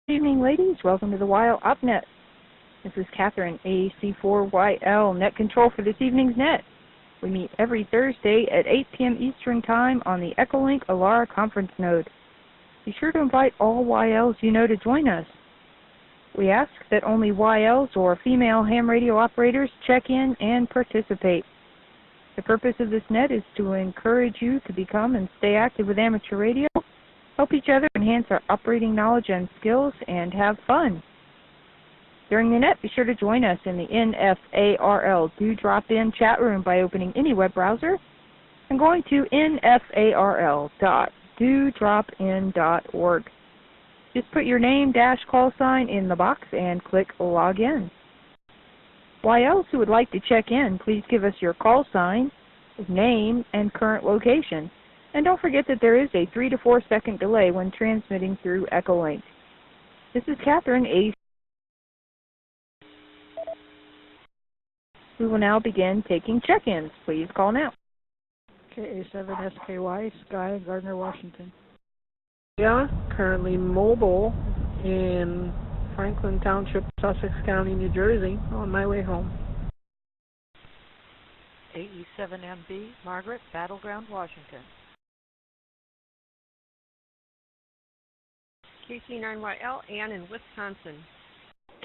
Good evening, ladies. Welcome to the WILE OpNet. This is Catherine, AC4YL, Net Control for this evening's net. We meet every Thursday at 8 p.m. Eastern Time on the Echolink AlARA Conference node. Be sure to invite all YLs you know to join us. We ask that only YLs or female ham radio operators check in and participate. The purpose of this net is to encourage you to become and stay active with amateur radio, help each other enhance our operating knowledge and skills, and have fun. During the net, be sure to join us in the NFARL Do Drop In chat room by opening any web browser and going to nfarl.dodropin.org. Just put your name -- call sign in the box and click Log In. YLs who would like to check in, please give us your call sign, name, and current location. And don't forget that there is a 3 to 4 second delay when transmitting through Echolink. This is Catherine, A. We will now begin taking check-ins. Please call now. KA7SKY, Sky, Gardner, Washington. Yeah, currently mobile in Franklin Township, Sussex County, New Jersey, on my way home. AE7MB, Margaret, Battleground, Washington. KC9YL, Ann in Wisconsin.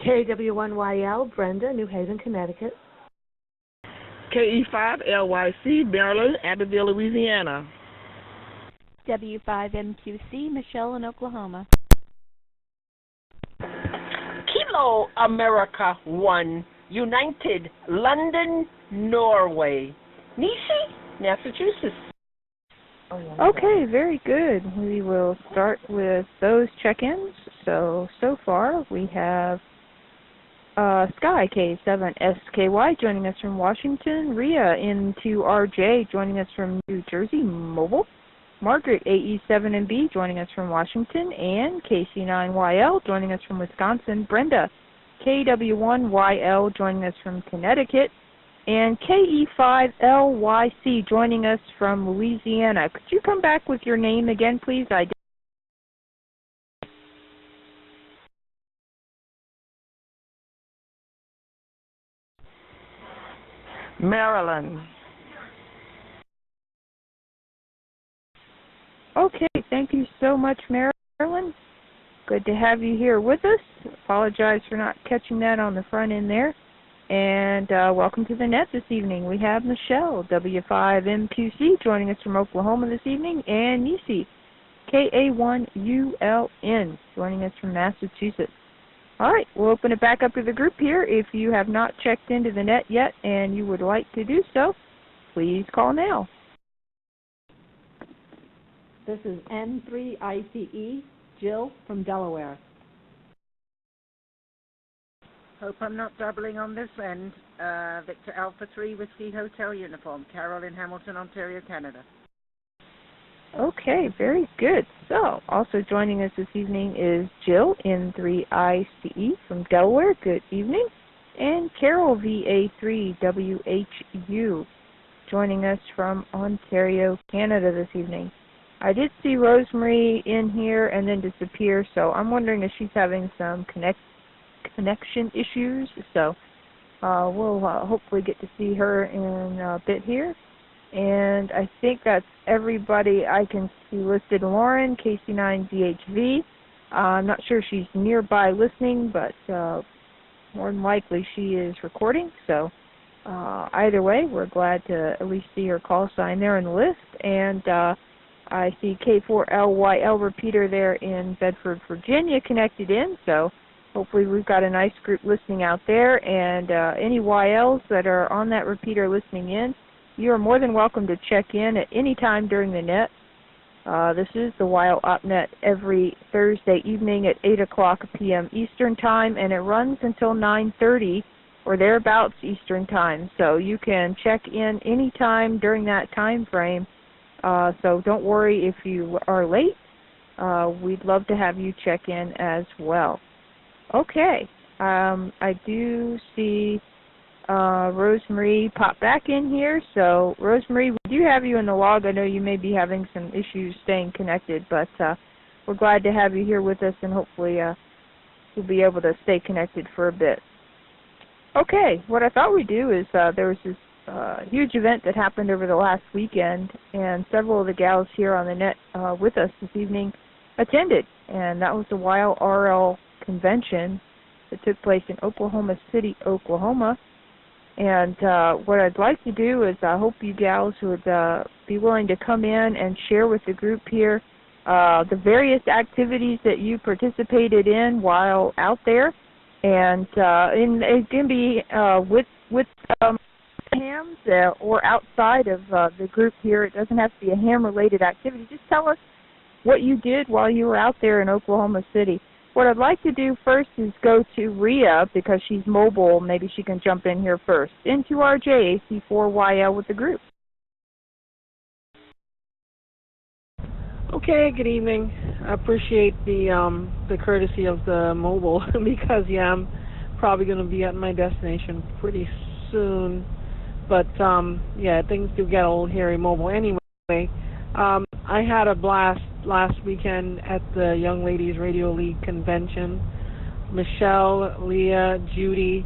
KW1YL, Brenda, New Haven, Connecticut. KE5LYC, Maryland, Abbeville, Louisiana. W5MQC, Michelle in Oklahoma. Kilo America 1, United, London, Norway. Nisi, Massachusetts. Okay, very good. We will start with those check-ins. So far we have Sky K7SKY joining us from Washington, Rhea N2RJ joining us from New Jersey, mobile, Margaret AE7MB joining us from Washington, and KC9YL joining us from Wisconsin, Brenda KW1YL joining us from Connecticut, and KE5LYC joining us from Louisiana. Could you come back with your name again, please? Maryland. Okay, thank you so much, Marilyn. Good to have you here with us. Apologize for not catching that on the front end there. And welcome to the net this evening. We have Michelle, W5MQC, joining us from Oklahoma this evening, and Nisi, KA1ULN, joining us from Massachusetts. All right, we'll open it back up to the group here. If you have not checked into the net yet and you would like to do so, please call now. This is N3ICE, Jill from Delaware. Hope I'm not doubling on this end. Victor Alpha 3 Whiskey Hotel Uniform, Carol in Hamilton, Ontario, Canada. Okay, very good. So, also joining us this evening is Jill N3ICE from Delaware. Good evening. And Carol VA3WHU joining us from Ontario, Canada this evening. I did see Rosemary in here and then disappear, so I'm wondering if she's having some connection issues. So we'll hopefully get to see her in a bit here. And I think that's everybody I can see listed. Lauren, KC9DHV. I'm not sure if she's nearby listening, but more than likely she is recording. So either way, we're glad to at least see her call sign there in the list. And I see K4LYL repeater there in Bedford, Virginia connected in. So hopefully we've got a nice group listening out there. And any YLs that are on that repeater listening in, you are more than welcome to check in at any time during the net. This is the WILE OpNet every Thursday evening at 8 o'clock p.m. Eastern Time, and it runs until 9:30 or thereabouts Eastern Time. So you can check in any time during that time frame. So don't worry if you are late. We'd love to have you check in as well. Okay, I do see Rosemary pop back in here. So, Rosemary, we do have you in the log. I know you may be having some issues staying connected, but we're glad to have you here with us, and hopefully we'll be able to stay connected for a bit. Okay, what I thought we'd do is there was this huge event that happened over the last weekend, and several of the gals here on the net with us this evening attended, and that was the AlARA Convention that took place in Oklahoma City, Oklahoma. And what I'd like to do is I hope you gals would be willing to come in and share with the group here the various activities that you participated in while out there. And it can be with hams or outside of the group here. It doesn't have to be a ham-related activity. Just tell us what you did while you were out there in Oklahoma City. What I'd like to do first is go to Rhea, because she's mobile. Maybe she can jump in here first. Into RJ, AC4YL with the group. Okay, good evening. I appreciate the courtesy of the mobile because, yeah, I'm probably going to be at my destination pretty soon. But, yeah, things do get a little hairy mobile. Anyway, I had a blast last weekend at the Young Ladies Radio League convention. Michelle, Leah, Judy,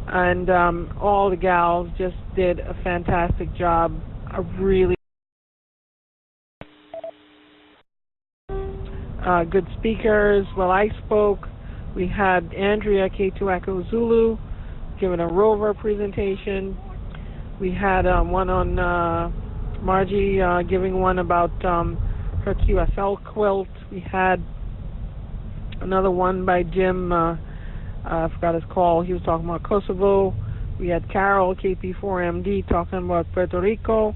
and all the gals just did a fantastic job. Really good speakers. Well, I spoke. We had Andrea K2 Echo Zulu giving a rover presentation. We had one on Margie giving one about her QSL quilt. We had another one by Jim, I forgot his call. He was talking about Kosovo. We had Carol, KP4MD, talking about Puerto Rico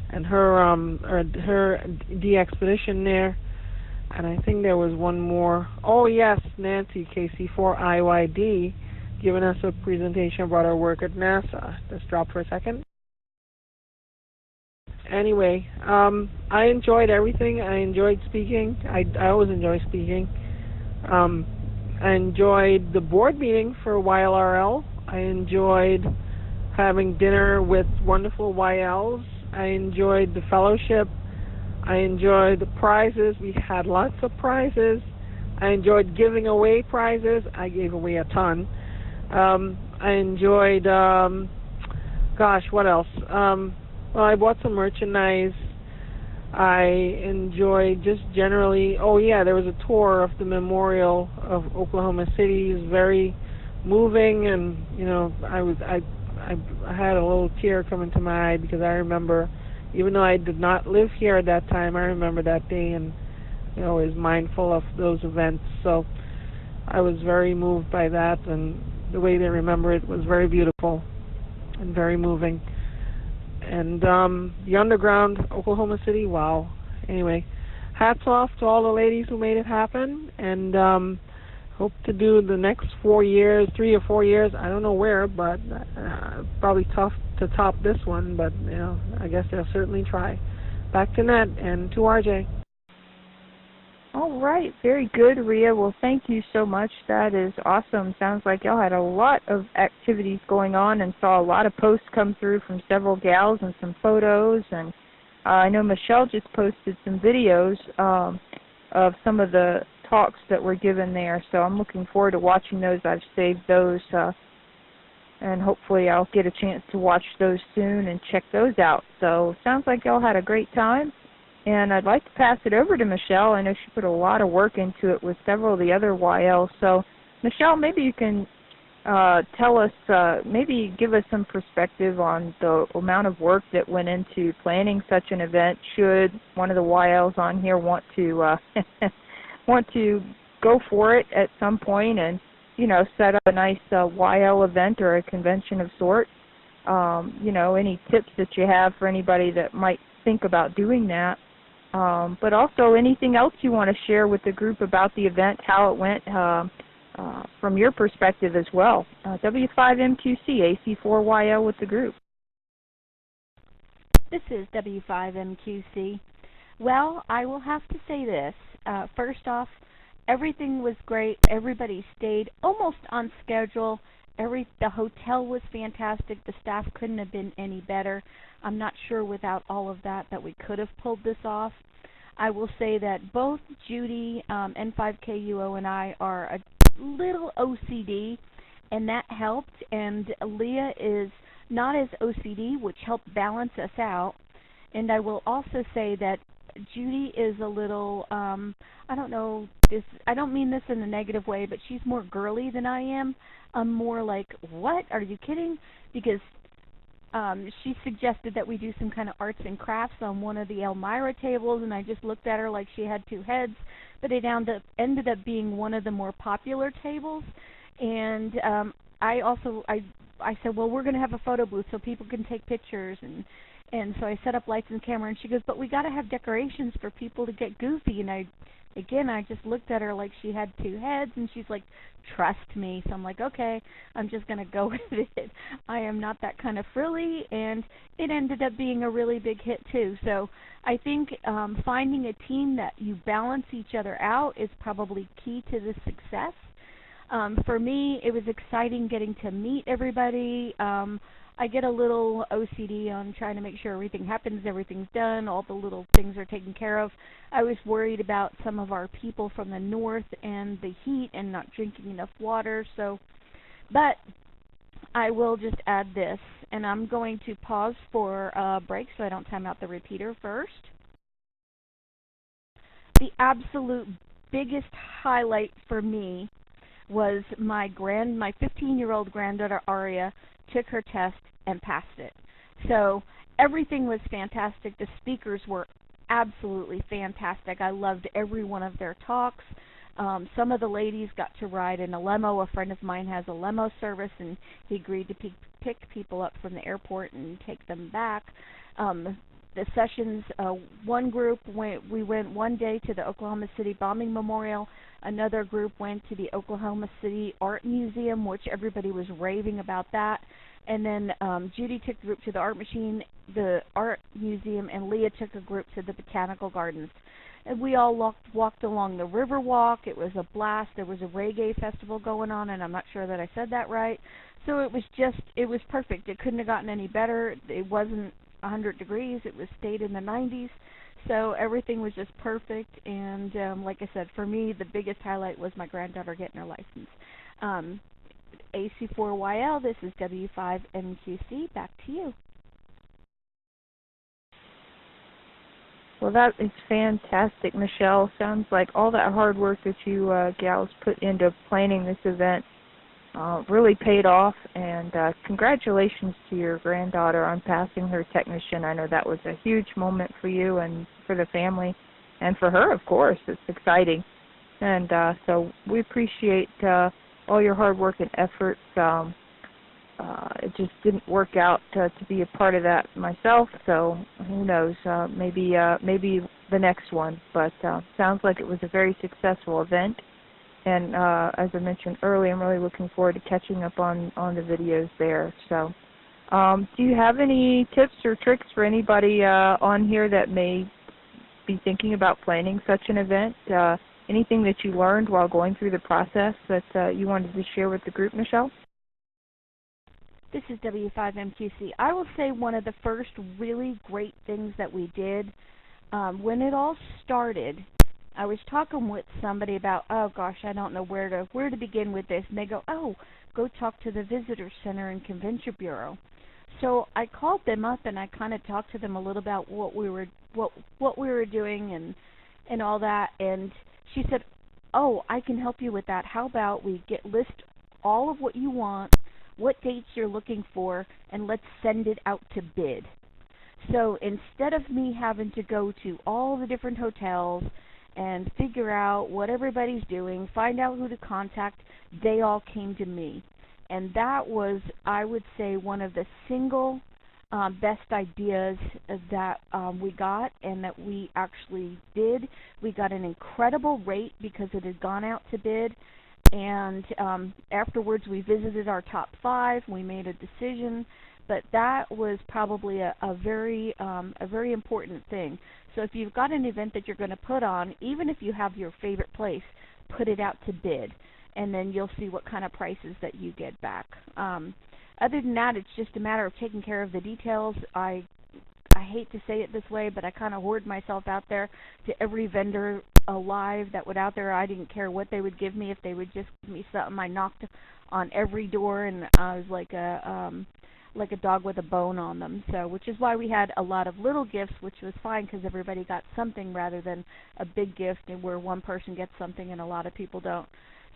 and her de-expedition there. And I think there was one more. Oh, yes, Nancy, KC4IYD, giving us a presentation about her work at NASA. Let's drop for a second. Anyway, I enjoyed everything. I enjoyed speaking. I always enjoy speaking. I enjoyed the board meeting for YLRL. I enjoyed having dinner with wonderful YLs. I enjoyed the fellowship. I enjoyed the prizes. We had lots of prizes. I enjoyed giving away prizes. I gave away a ton. I enjoyed, gosh, what else? Well, I bought some merchandise. I enjoyed just generally, oh yeah, there was a tour of the memorial of Oklahoma City. It was very moving, and you know, I had a little tear coming to my eye because I remember, even though I did not live here at that time, I remember that day and, you know, was mindful of those events. So I was very moved by that, and the way they remember it was very beautiful and very moving. And the underground, Oklahoma City, wow. Anyway, hats off to all the ladies who made it happen, and hope to do the next 4 years, 3 or 4 years, I don't know where, but probably tough to top this one, but, you know, I guess they'll certainly try. Back to Ned and to RJ. All right, very good, Rhea. Well, thank you so much. That is awesome. Sounds like y'all had a lot of activities going on and saw a lot of posts come through from several gals and some photos. And I know Michelle just posted some videos of some of the talks that were given there. So I'm looking forward to watching those. I've saved those, and hopefully I'll get a chance to watch those soon and check those out. So sounds like y'all had a great time. And I'd like to pass it over to Michelle. I know she put a lot of work into it with several of the other YLs. So, Michelle, maybe you can tell us, maybe give us some perspective on the amount of work that went into planning such an event. Should one of the YLs on here want to want to go for it at some point and, you know, set up a nice YL event or a convention of sorts? You know, any tips that you have for anybody that might think about doing that? But also anything else you want to share with the group about the event, how it went from your perspective as well. W5MQC, AC4YL with the group. This is W5MQC. Well, I will have to say this. First off, everything was great. Everybody stayed almost on schedule. The hotel was fantastic. The staff couldn't have been any better. I'm not sure without all of that we could have pulled this off. I will say that both Judy, N5KUO, and I are little OCD, and that helped. And Leah is not as OCD, which helped balance us out. And I will also say that Judy is a little, I don't know, I don't mean this in a negative way, but she's more girly than I am. I'm more like, what? Are you kidding? Because she suggested that we do some kind of arts and crafts on one of the Elmira tables, and I just looked at her like she had two heads, but it ended up being one of the more popular tables. And I said, well, we're going to have a photo booth so people can take pictures, and so I set up lights and camera, and she goes, but we got to have decorations for people to get goofy. And I just looked at her like she had two heads, and she's like, trust me. So I'm like, okay, I'm just going to go with it. I am not that kind of frilly, and it ended up being a really big hit too. So I think finding a team that you balance each other out is probably key to the success. For me, it was exciting getting to meet everybody. I get a little OCD on trying to make sure everything happens, everything's done, all the little things are taken care of. I was worried about some of our people from the north and the heat and not drinking enough water. But I will just add this, and I'm going to pause for a break so I don't time out the repeater first. The absolute biggest highlight for me was my 15-year-old granddaughter Aria took her test and passed it. So everything was fantastic. The speakers were absolutely fantastic. I loved every one of their talks. Some of the ladies got to ride in a limo. A friend of mine has a limo service, and he agreed to pick people up from the airport and take them back. The sessions, one group we went one day to the Oklahoma City Bombing Memorial. Another group went to the Oklahoma City Art Museum, which everybody was raving about that. And then Judy took a group to the the Art Museum, and Leah took a group to the Botanical Gardens. And we all walked along the river walk. It was a blast. There was a reggae festival going on, and I'm not sure that I said that right. So it was perfect. It couldn't have gotten any better. It wasn't 100 degrees. It stayed in the 90s. So everything was just perfect. And like I said, for me, the biggest highlight was my granddaughter getting her license. AC4YL, this is W5MQC. Back to you. Well, that is fantastic, Michelle. Sounds like all that hard work that you gals put into planning this event really paid off, and congratulations to your granddaughter on passing her technician. I know that was a huge moment for you and for the family, and for her, of course. It's exciting. And so we appreciate all your hard work and efforts. It just didn't work out to be a part of that myself, so who knows, maybe the next one. But sounds like it was a very successful event, and as I mentioned earlier, I'm really looking forward to catching up on the videos there. So do you have any tips or tricks for anybody on here that may be thinking about planning such an event? Anything that you learned while going through the process that you wanted to share with the group, Michelle? This is W5MQC. I will say one of the first really great things that we did when it all started, I was talking with somebody about, oh gosh, I don't know where to begin with this, and they go, oh, go talk to the Visitor Center and Convention Bureau. So I called them up and I kind of talked to them a little about what we were doing and all that, and she said, oh, I can help you with that. How about we list all of what you want, what dates you're looking for, and let's send it out to bid. So instead of me having to go to all the different hotels and figure out what everybody's doing, find out who to contact, they all came to me. And that was, I would say, one of the single best ideas that we got and that we actually did. We got an incredible rate because it had gone out to bid. And afterwards we visited our top 5. We made a decision, but that was probably a very important thing. So if you've got an event that you're going to put on, even if you have your favorite place, put it out to bid, and then you'll see what kind of prices that you get back. Other than that, it's just a matter of taking care of the details. I I hate to say it this way, but I kind of hoard myself out there to every vendor alive that would out there. I didn't care what they would give me. If they would just give me something, I knocked on every door, and I was like a dog with a bone on them. So, which is why we had a lot of little gifts, which was fine because everybody got something rather than a big gift and where one person gets something and a lot of people don't.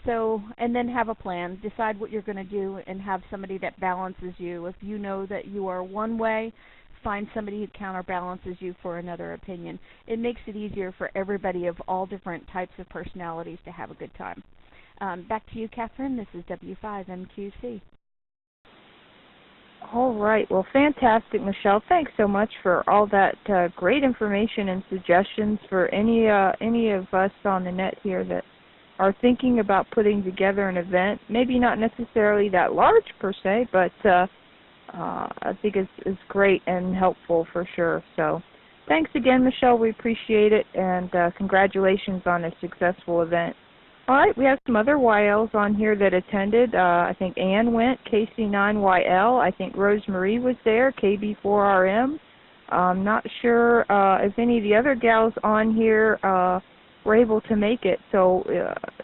So, and then have a plan. Decide what you're going to do and have somebody that balances you. If you know that you are one way, find somebody who counterbalances you for another opinion. It makes it easier for everybody of all different types of personalities to have a good time. Back to you, Catherine. This is W5MQC. All right. Well, fantastic, Michelle. Thanks so much for all that great information and suggestions for any of us on the net here that are thinking about putting together an event. Maybe not necessarily that large per se, but I think it's great and helpful for sure. So thanks again, Michelle. We appreciate it, and congratulations on a successful event. All right, we have some other YLs on here that attended. I think Ann went, KC9YL. I think Rosemarie was there, KB4RM. I'm not sure if any of the other gals on here were able to make it. So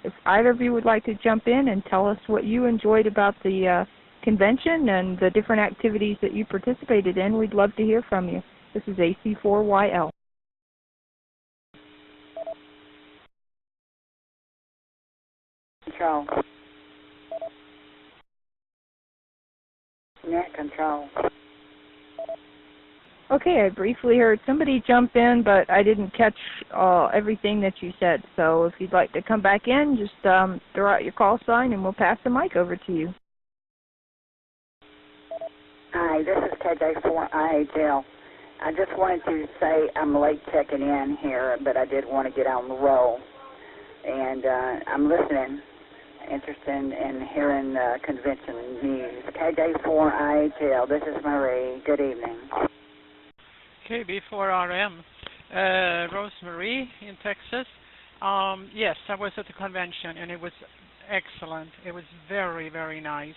if either of you would like to jump in and tell us what you enjoyed about the convention and the different activities that you participated in, we'd love to hear from you. This is AC4YL. Control. Net control. Okay, I briefly heard somebody jump in, but I didn't catch everything that you said. So if you'd like to come back in, just throw out your call sign and we'll pass the mic over to you. Hi, this is KJ4IHL. I just wanted to say I'm late checking in here, but I did want to get on the roll. And I'm listening, interested in hearing convention news. KJ4IHL, this is Marie. Good evening. KB4RM, Rosemarie in Texas. Yes, I was at the convention and it was excellent. It was very, very nice.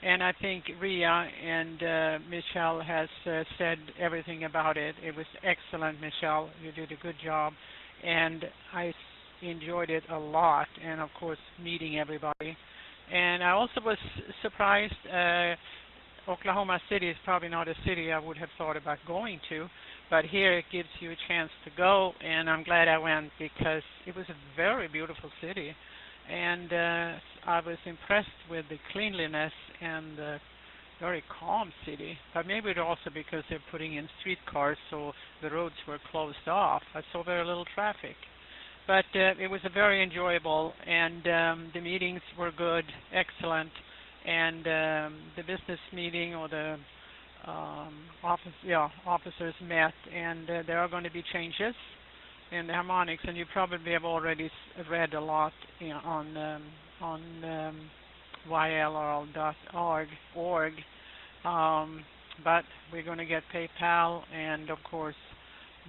And I think Ria and Michelle has said everything about it. It was excellent, Michelle. You did a good job. And I enjoyed it a lot. And, of course, meeting everybody. And I also was surprised. Oklahoma City is probably not a city I would have thought about going to, but here it gives you a chance to go, and I'm glad I went because it was a very beautiful city, and I was impressed with the cleanliness and the very calm city, but maybe it also because they're putting in streetcars, so the roads were closed off. I saw very little traffic, but it was a very enjoyable, and the meetings were good, excellent. And the business meeting or the officers met, and there are going to be changes in the harmonics, and you probably have already read a lot on ylrl.org. But we're going to get PayPal, and of course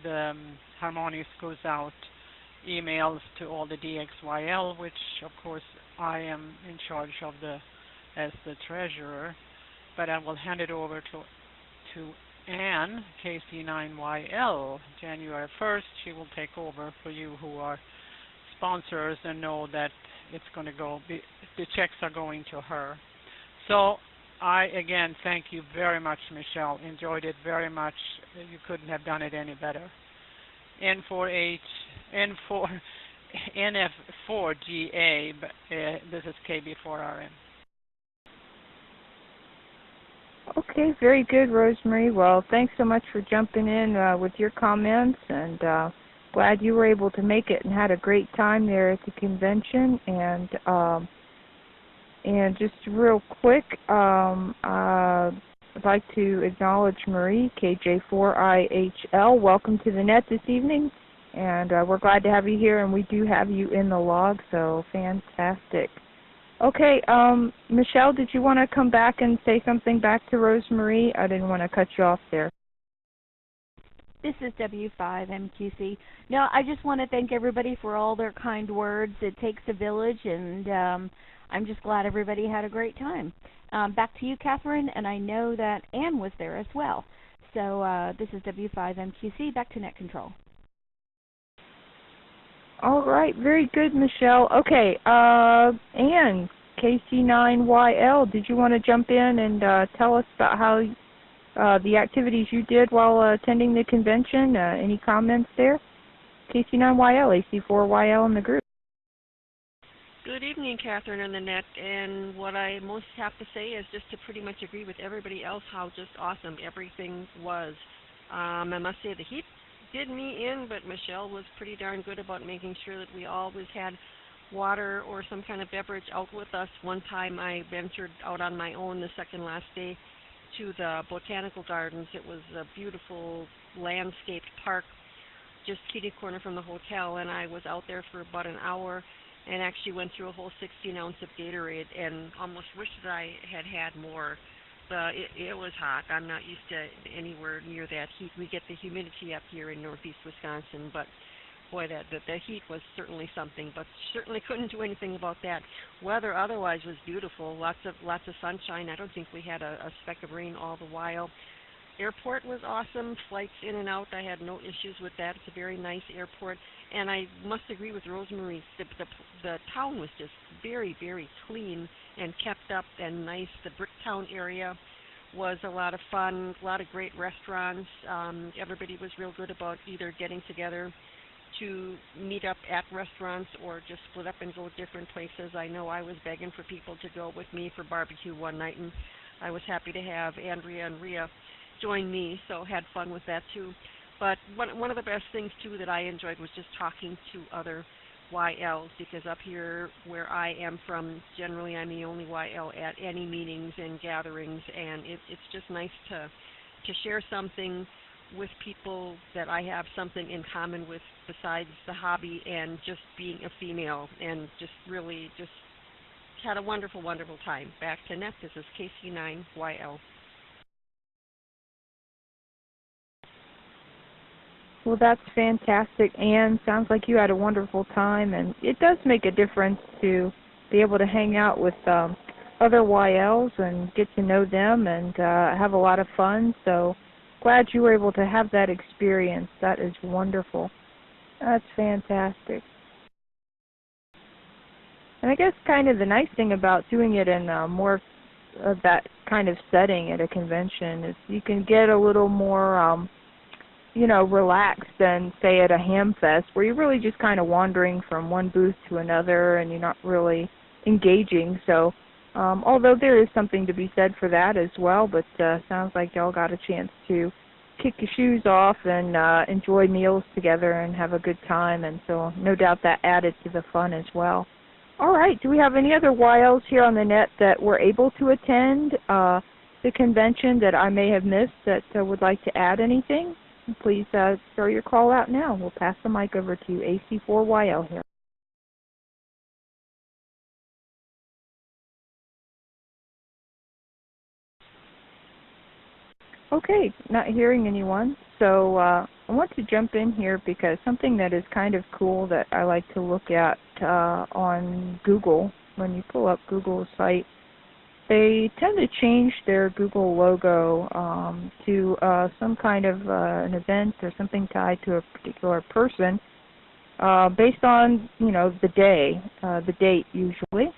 the harmonics goes out emails to all the DXYL, which of course I am in charge of as the treasurer, but I will hand it over to Ann, KC9YL, January 1st. She will take over for you who are sponsors and know that it's going to go, the checks are going to her. So I, again, thank you very much, Michelle. Enjoyed it very much. You couldn't have done it any better. NF4GA, this is KB4RM. Okay, very good, Rosemarie. Well, thanks so much for jumping in with your comments, and glad you were able to make it and had a great time there at the convention. And just real quick, I'd like to acknowledge Marie, KJ4IHL. Welcome to the net this evening, and we're glad to have you here, and we do have you in the log, so fantastic. Okay, Michelle, did you want to come back and say something back to Rosemarie? I didn't want to cut you off there. This is W5MQC. No, I just want to thank everybody for all their kind words. It takes a village, and I'm just glad everybody had a great time. Back to you, Catherine, and I know that Ann was there as well. So this is W5MQC, back to net control. All right, very good, Michelle. Okay, Anne, KC9YL, did you want to jump in and tell us about how the activities you did while attending the convention? Any comments there? KC9YL, AC4YL in the group. Good evening, Catherine and Annette. And what I most have to say is just to pretty much agree with everybody else how just awesome everything was. I must say the heat did me in, but Michelle was pretty darn good about making sure that we always had water or some kind of beverage out with us. One time I ventured out on my own the second last day to the botanical gardens. It was a beautiful landscaped park just kitty corner from the hotel, and I was out there for about an hour and actually went through a whole 16-ounce of Gatorade and almost wished that I had had more. It was hot. I'm not used to anywhere near that heat. We get the humidity up here in northeast Wisconsin, but boy, the heat was certainly something, but certainly couldn't do anything about that. Weather otherwise was beautiful, lots of sunshine. I don't think we had a speck of rain all the while. Airport was awesome, flights in and out. I had no issues with that. It's a very nice airport, and I must agree with Rosemary. The town was just very, very clean and kept up and nice. The Bricktown area was a lot of fun, a lot of great restaurants. Everybody was real good about either getting together to meet up at restaurants or just split up and go different places. I know I was begging for people to go with me for barbecue one night, and I was happy to have Andrea and Rhea join me, so had fun with that too. But one of the best things too that I enjoyed was just talking to other YLs, because up here where I am from, generally I'm the only YL at any meetings and gatherings, and it's just nice to share something with people that I have something in common with besides the hobby and just being a female, and just really just had a wonderful, wonderful time. Back to Net, this is KC9YL. Well, that's fantastic, Anne. Sounds like you had a wonderful time, and it does make a difference to be able to hang out with other YLs and get to know them and have a lot of fun. So glad you were able to have that experience. That is wonderful. That's fantastic. And I guess kind of the nice thing about doing it in more of that kind of setting at a convention is you can get a little more relaxed than, say, at a ham fest, where you're really just kind of wandering from one booth to another and you're not really engaging. So, although there is something to be said for that as well, but sounds like y'all got a chance to kick your shoes off and enjoy meals together and have a good time, and so no doubt that added to the fun as well. All right, do we have any other YLs here on the net that were able to attend the convention that I may have missed that would like to add anything? Please throw your call out now. We'll pass the mic over to AC4YL here. Okay, not hearing anyone. So I want to jump in here because something that is kind of cool that I like to look at on Google, when you pull up Google's site, they tend to change their Google logo to some kind of an event or something tied to a particular person based on, the day, the date usually.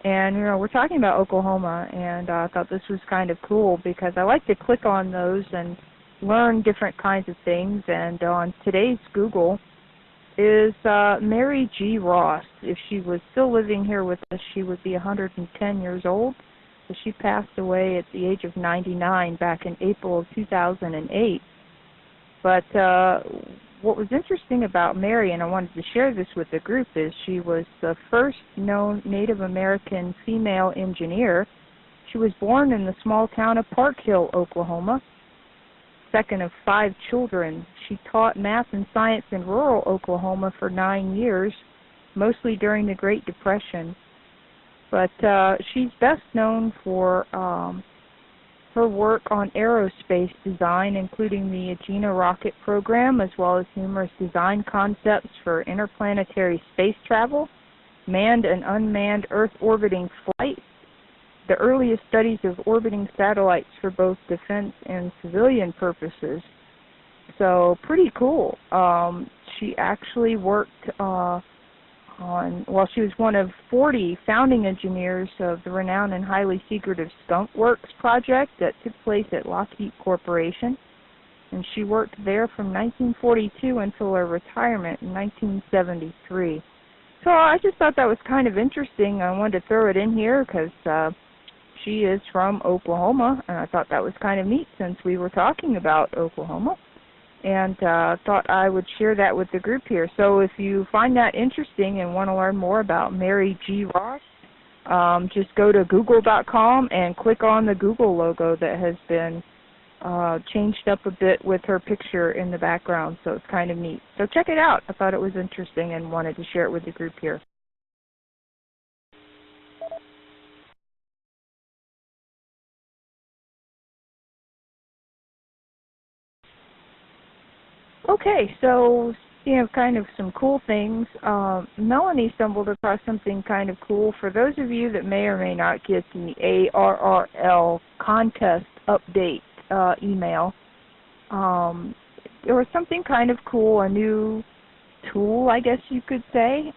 And, we're talking about Oklahoma, and I thought this was kind of cool because I like to click on those and learn different kinds of things. And on today's Google is Mary G. Ross. If she was still living here with us, she would be 110 years old. So she passed away at the age of 99 back in April of 2008. But what was interesting about Mary, and I wanted to share this with the group, is she was the first known Native American female engineer. She was born in the small town of Park Hill, Oklahoma, second of 5 children. She taught math and science in rural Oklahoma for 9 years, mostly during the Great Depression. But she's best known for her work on aerospace design, including the Agena rocket program, as well as numerous design concepts for interplanetary space travel, manned and unmanned Earth orbiting flight, the earliest studies of orbiting satellites for both defense and civilian purposes. So pretty cool. She actually worked she was one of 40 founding engineers of the renowned and highly secretive Skunk Works project that took place at Lockheed Corporation. And she worked there from 1942 until her retirement in 1973. So I just thought that was kind of interesting. I wanted to throw it in here because she is from Oklahoma, and I thought that was kind of neat since we were talking about Oklahoma. And thought I would share that with the group here. So if you find that interesting and want to learn more about Mary G. Ross, just go to google.com and click on the Google logo that has been changed up a bit with her picture in the background, so it's kind of neat. So check it out. I thought it was interesting and wanted to share it with the group here. Okay, so kind of some cool things. Melanie stumbled across something kind of cool. For those of you that may or may not get the ARRL contest update email, there was something kind of cool, a new tool, I guess you could say,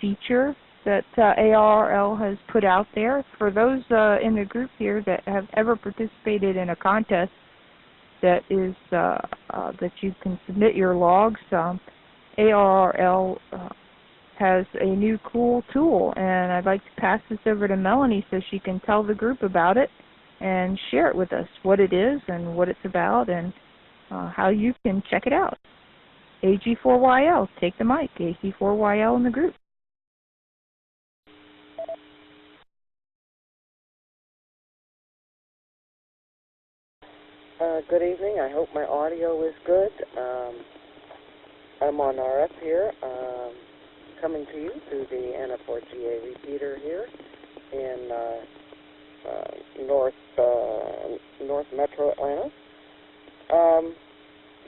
feature that ARRL has put out there. For those in the group here that have ever participated in a contest that is that you can submit your logs, ARRL has a new cool tool, and I'd like to pass this over to Melanie so she can tell the group about it and share it with us, what it is and what it's about, and how you can check it out. AG4YL, take the mic. AG4YL in the group. Good evening. I hope my audio is good. I'm on RF here, coming to you through the N4GA repeater here in North Metro Atlanta.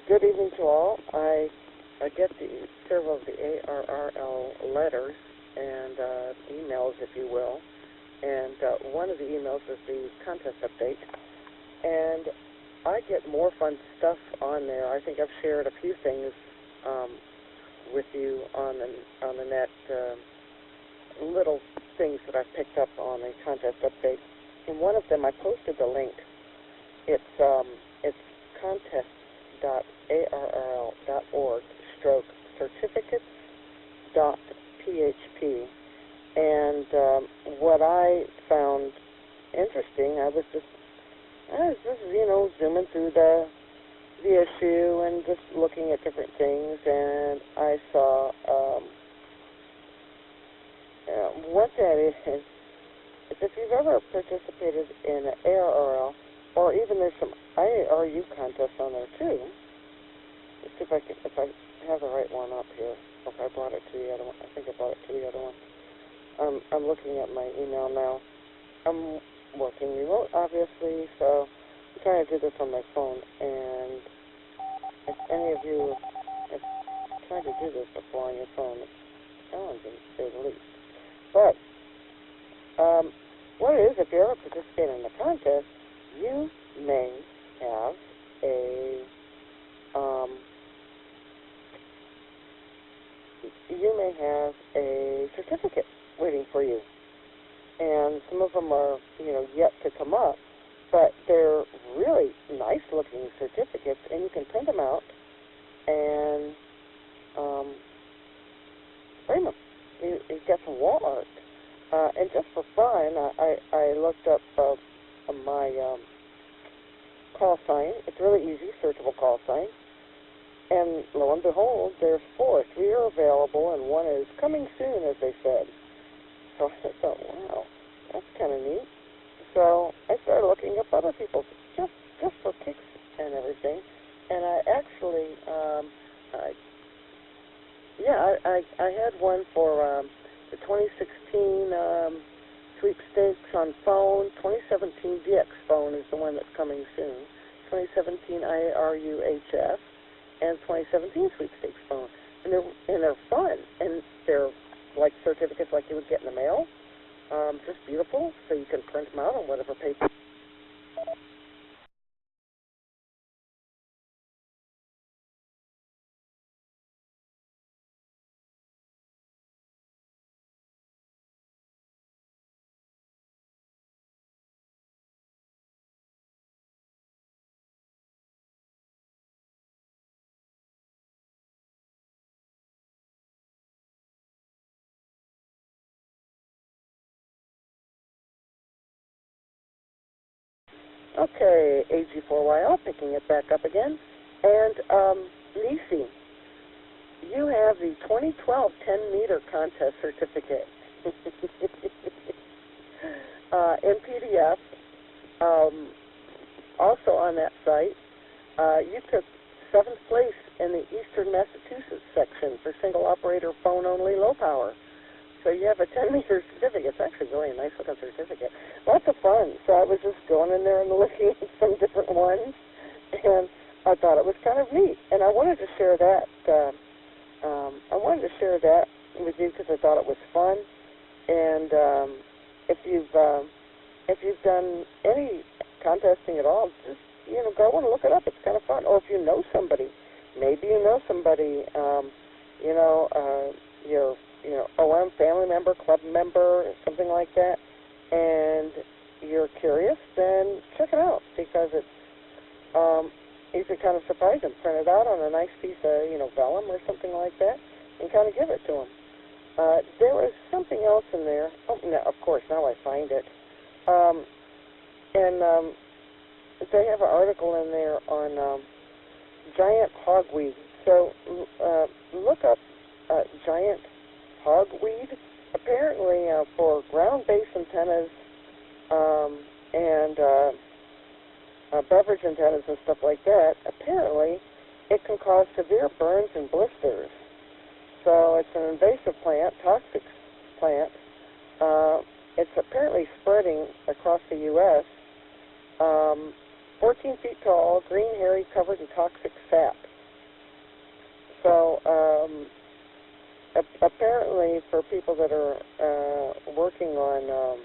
Good evening to all. I get several of the ARRL letters and emails, if you will, and one of the emails is the contest update, and I get more fun stuff on there. I think I've shared a few things with you on the net, little things that I've picked up on the contest update. And one of them, I posted the link. It's contest.arrl.org/certificates.php. And what I found interesting, I was just zooming through the issue and just looking at different things, and I saw what that is if you've ever participated in an ARRL, or even there's some IARU contests on there too. Let's see if I have the right one up here. If I brought it to the other one, I think I brought it to the other one. I'm looking at my email now. I'm working remote, obviously, so I'm trying to do this on my phone. And if any of you have tried to do this before on your phone, it's challenging, to say the least. But what it is, if you ever participate in a contest, you may have a certificate waiting for you. And some of them are, yet to come up, but they're really nice-looking certificates, and you can print them out and frame them. You've got some wall art. And just for fun, I looked up my call sign. It's really easy, searchable call sign. And lo and behold, there's 4. 3 are available, and 1 is coming soon, as they said. So I thought, wow, that's kind of neat. So I started looking up other people's, just for kicks and everything. And I actually, I had one for the 2016 sweepstakes on phone. 2017 DX phone is the one that's coming soon. 2017 IARU HF and 2017 sweepstakes phone. And they're fun, and they're like certificates like you would get in the mail. just beautiful, so you can print them out on whatever paper. Okay, AG4YL, picking it back up again. And, Nisi, you have the 2012 10-meter contest certificate in PDF. Also on that site, you took 7th place in the Eastern Massachusetts section for single-operator phone-only low power. So you have a 10-meter certificate. It's actually really a nice-looking certificate. Lots of fun. So I was just going in there and looking at some different ones, and I thought it was kind of neat. And I wanted to share that. With you because I thought it was fun. And if you've done any contesting at all, just go and look it up. It's kind of fun. Or if you know somebody, maybe you know somebody, your OM family member, club member, something like that, and you're curious, then check it out because it's you could kind of surprise them. Print it out on a nice piece of vellum or something like that, and kind of give it to them. There was something else in there. Oh, no, of course, now I find it. They have an article in there on giant hogweed. So look up giant hogweed. Apparently, for ground-based antennas and beverage antennas and stuff like that, apparently it can cause severe burns and blisters. So it's an invasive plant, toxic plant. It's apparently spreading across the U.S. 14 feet tall, green, hairy, covered in toxic sap. So apparently for people that are working on,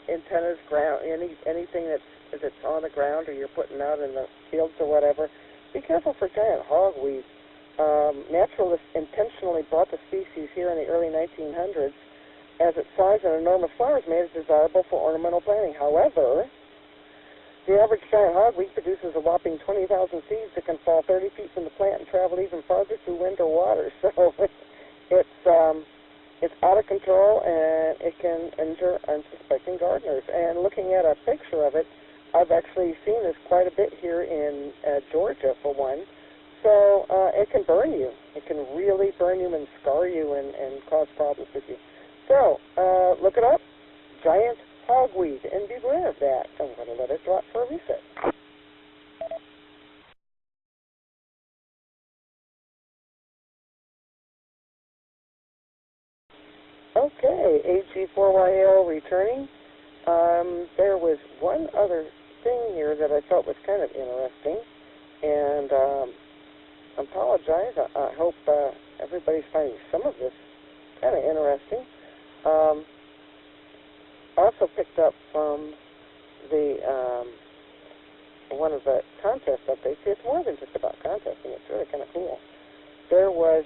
antennas, ground, anything that's on the ground or you're putting out in the fields or whatever, be careful for giant hogweed. Naturalists intentionally brought the species here in the early 1900s as its size and enormous flowers made it desirable for ornamental planting. However, the average giant hogweed produces a whopping 20,000 seeds that can fall 30 feet from the plant and travel even farther through wind or water. So it's out of control, and it can injure unsuspecting gardeners. And looking at a picture of it, I've actually seen this quite a bit here in Georgia, for one. So it can burn you. It can really burn you and scar you and cause problems with you. So look it up, giant hogweed, and beware of that. I'm going to let it drop for a reset. Okay, AG4YL returning. There was one other thing here that I thought was kind of interesting, and I apologize. I hope everybody's finding some of this kind of interesting. Also picked up from the one of the contest updates. It's more than just about contesting. It's really kind of cool. There was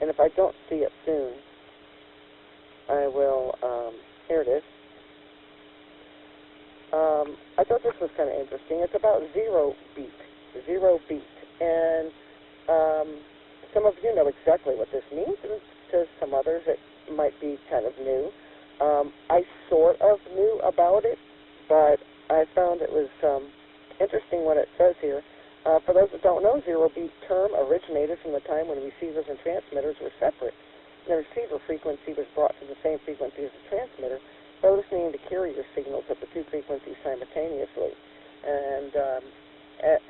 and if I don't see it soon, I will, here it is. I thought this was kind of interesting. It's about zero beat. And some of you know exactly what this means, and to some others it might be kind of new. I sort of knew about it, but I found it was interesting what it says here. For those that don't know, zero-beat term originated from the time when receivers and transmitters were separate. The receiver frequency was brought to the same frequency as the transmitter by listening to carrier signals at the two frequencies simultaneously. And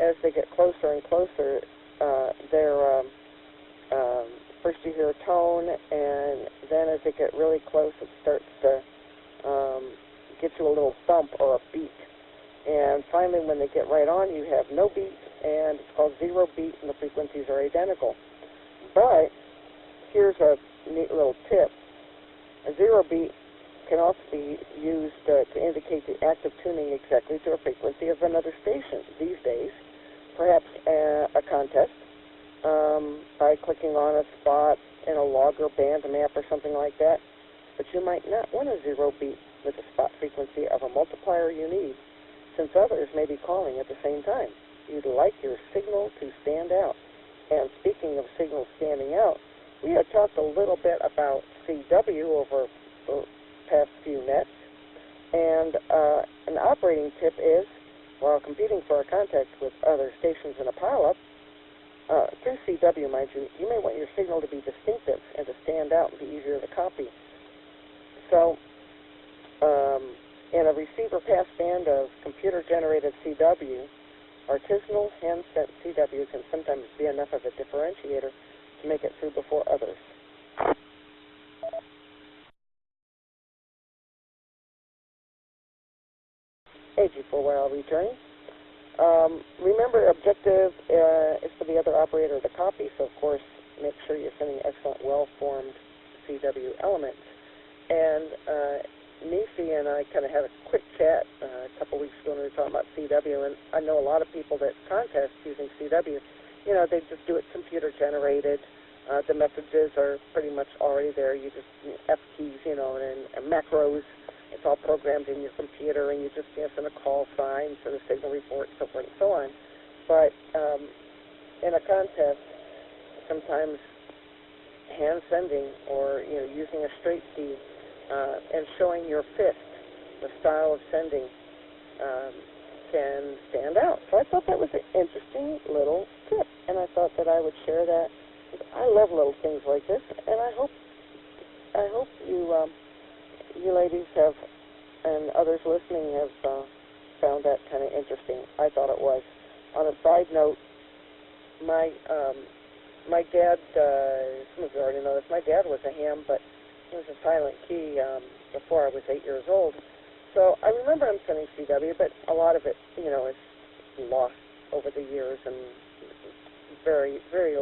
as they get closer and closer, first you hear a tone, and then as they get really close, it starts to get you a little thump or a beat. And finally, when they get right on, you have no beat, and it's called zero beat, and the frequencies are identical. But here's a neat little tip. A zero beat can also be used to indicate the act of tuning exactly to a frequency of another station these days, perhaps a contest, by clicking on a spot in a log or band map or something like that. But you might not want a zero beat with the spot frequency of a multiplier you need, since others may be calling at the same time. You'd like your signal to stand out. And speaking of signals standing out, we had talked a little bit about CW over the past few nets, and an operating tip is, while competing for a contact with other stations in a pileup, through CW, mind you, you may want your signal to be distinctive and to stand out and be easier to copy. So, in a receiver passband of computer-generated CW, artisanal hand-sent CW can sometimes be enough of a differentiator to make it through before others. AG4YL returning. Remember, objective is for the other operator to copy, so of course make sure you're sending excellent, well-formed CW elements. And Nisi and I kind of had a quick chat a couple weeks ago when we were talking about CW, and I know a lot of people that contest using CW, you know, they just do it computer-generated. The messages are pretty much already there. You just, F keys, you know, and macros. It's all programmed in your computer, and you just send a call sign, send a signal report, so forth and so on. But in a contest, sometimes hand sending or using a straight key and showing your fist, the style of sending, can stand out. So I thought that was an interesting little tip, and I thought that I would share that. I love little things like this, and I hope you ladies have, and others listening have found that kind of interesting. I thought it was. On a side note, my dad, some of you already know this, my dad was a ham, but he was a silent key before I was 8 years old. So I remember him sending CW, but a lot of it, is lost over the years and very, very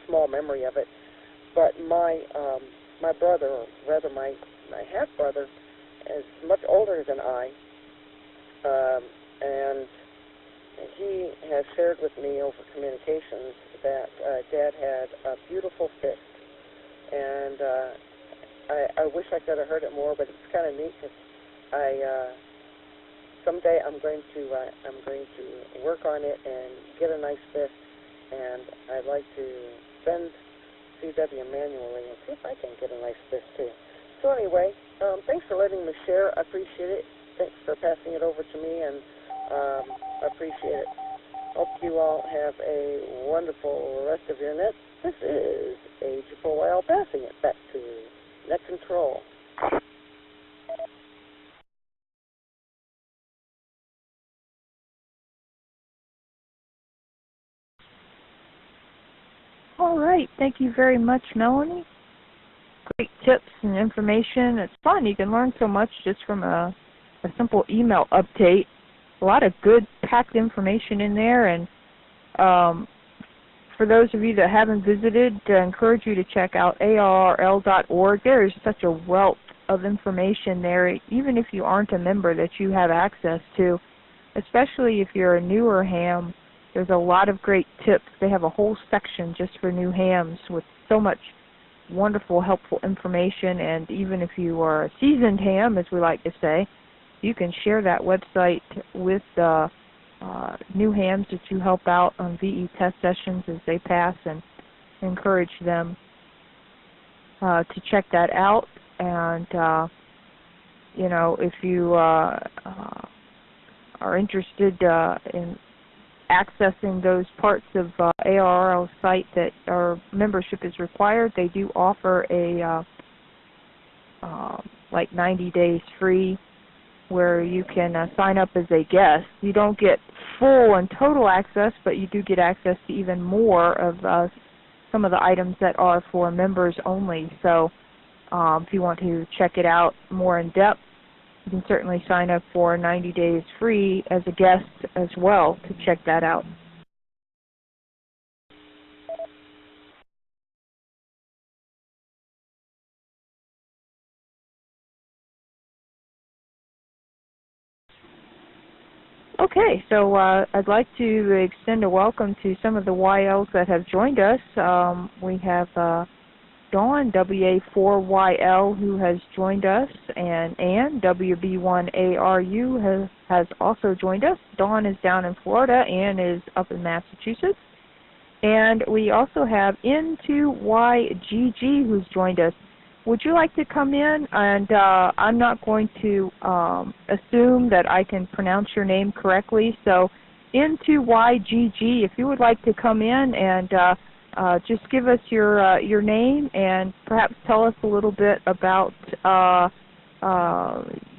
small memory of it. But my brother, or rather my half-brother, is much older than I, and he has shared with me over communications that Dad had a beautiful fist, and I wish I could have heard it more, but it's kind of neat because someday I'm going to work on it and get a nice fist, and I'd like to send CW manually and see if I can get a nice fist too. So anyway, thanks for letting me share. I appreciate it. Thanks for passing it over to me, and I appreciate it. Hope you all have a wonderful rest of your net. This is AG4YL passing it back to Net Control. All right. Thank you very much, Melanie. Great tips and information. It's fun. You can learn so much just from a simple email update. A lot of good packed information in there, and for those of you that haven't visited, I encourage you to check out ALRL.org. There is such a wealth of information there, even if you aren't a member, that you have access to, especially if you're a newer ham. There's a lot of great tips. They have a whole section just for new hams with so much wonderful, helpful information, and even if you are a seasoned ham, as we like to say, you can share that website with new hams that you help out on VE test sessions as they pass, and encourage them to check that out. And if you are interested in accessing those parts of ARRL site that our membership is required, they do offer a 90 days free where you can sign up as a guest. You don't get full and total access, but you do get access to even more of some of the items that are for members only. So if you want to check it out more in depth, you can certainly sign up for 90 days free as a guest as well to check that out. Okay, so I'd like to extend a welcome to some of the YLs that have joined us. We have Dawn, WA4YL, who has joined us, and Ann, WB1ARU, has also joined us. Dawn is down in Florida, Ann is up in Massachusetts. And we also have N2YGG, who's joined us. Would you like to come in? And I'm not going to assume that I can pronounce your name correctly. So N2YGG, if you would like to come in and just give us your name and perhaps tell us a little bit about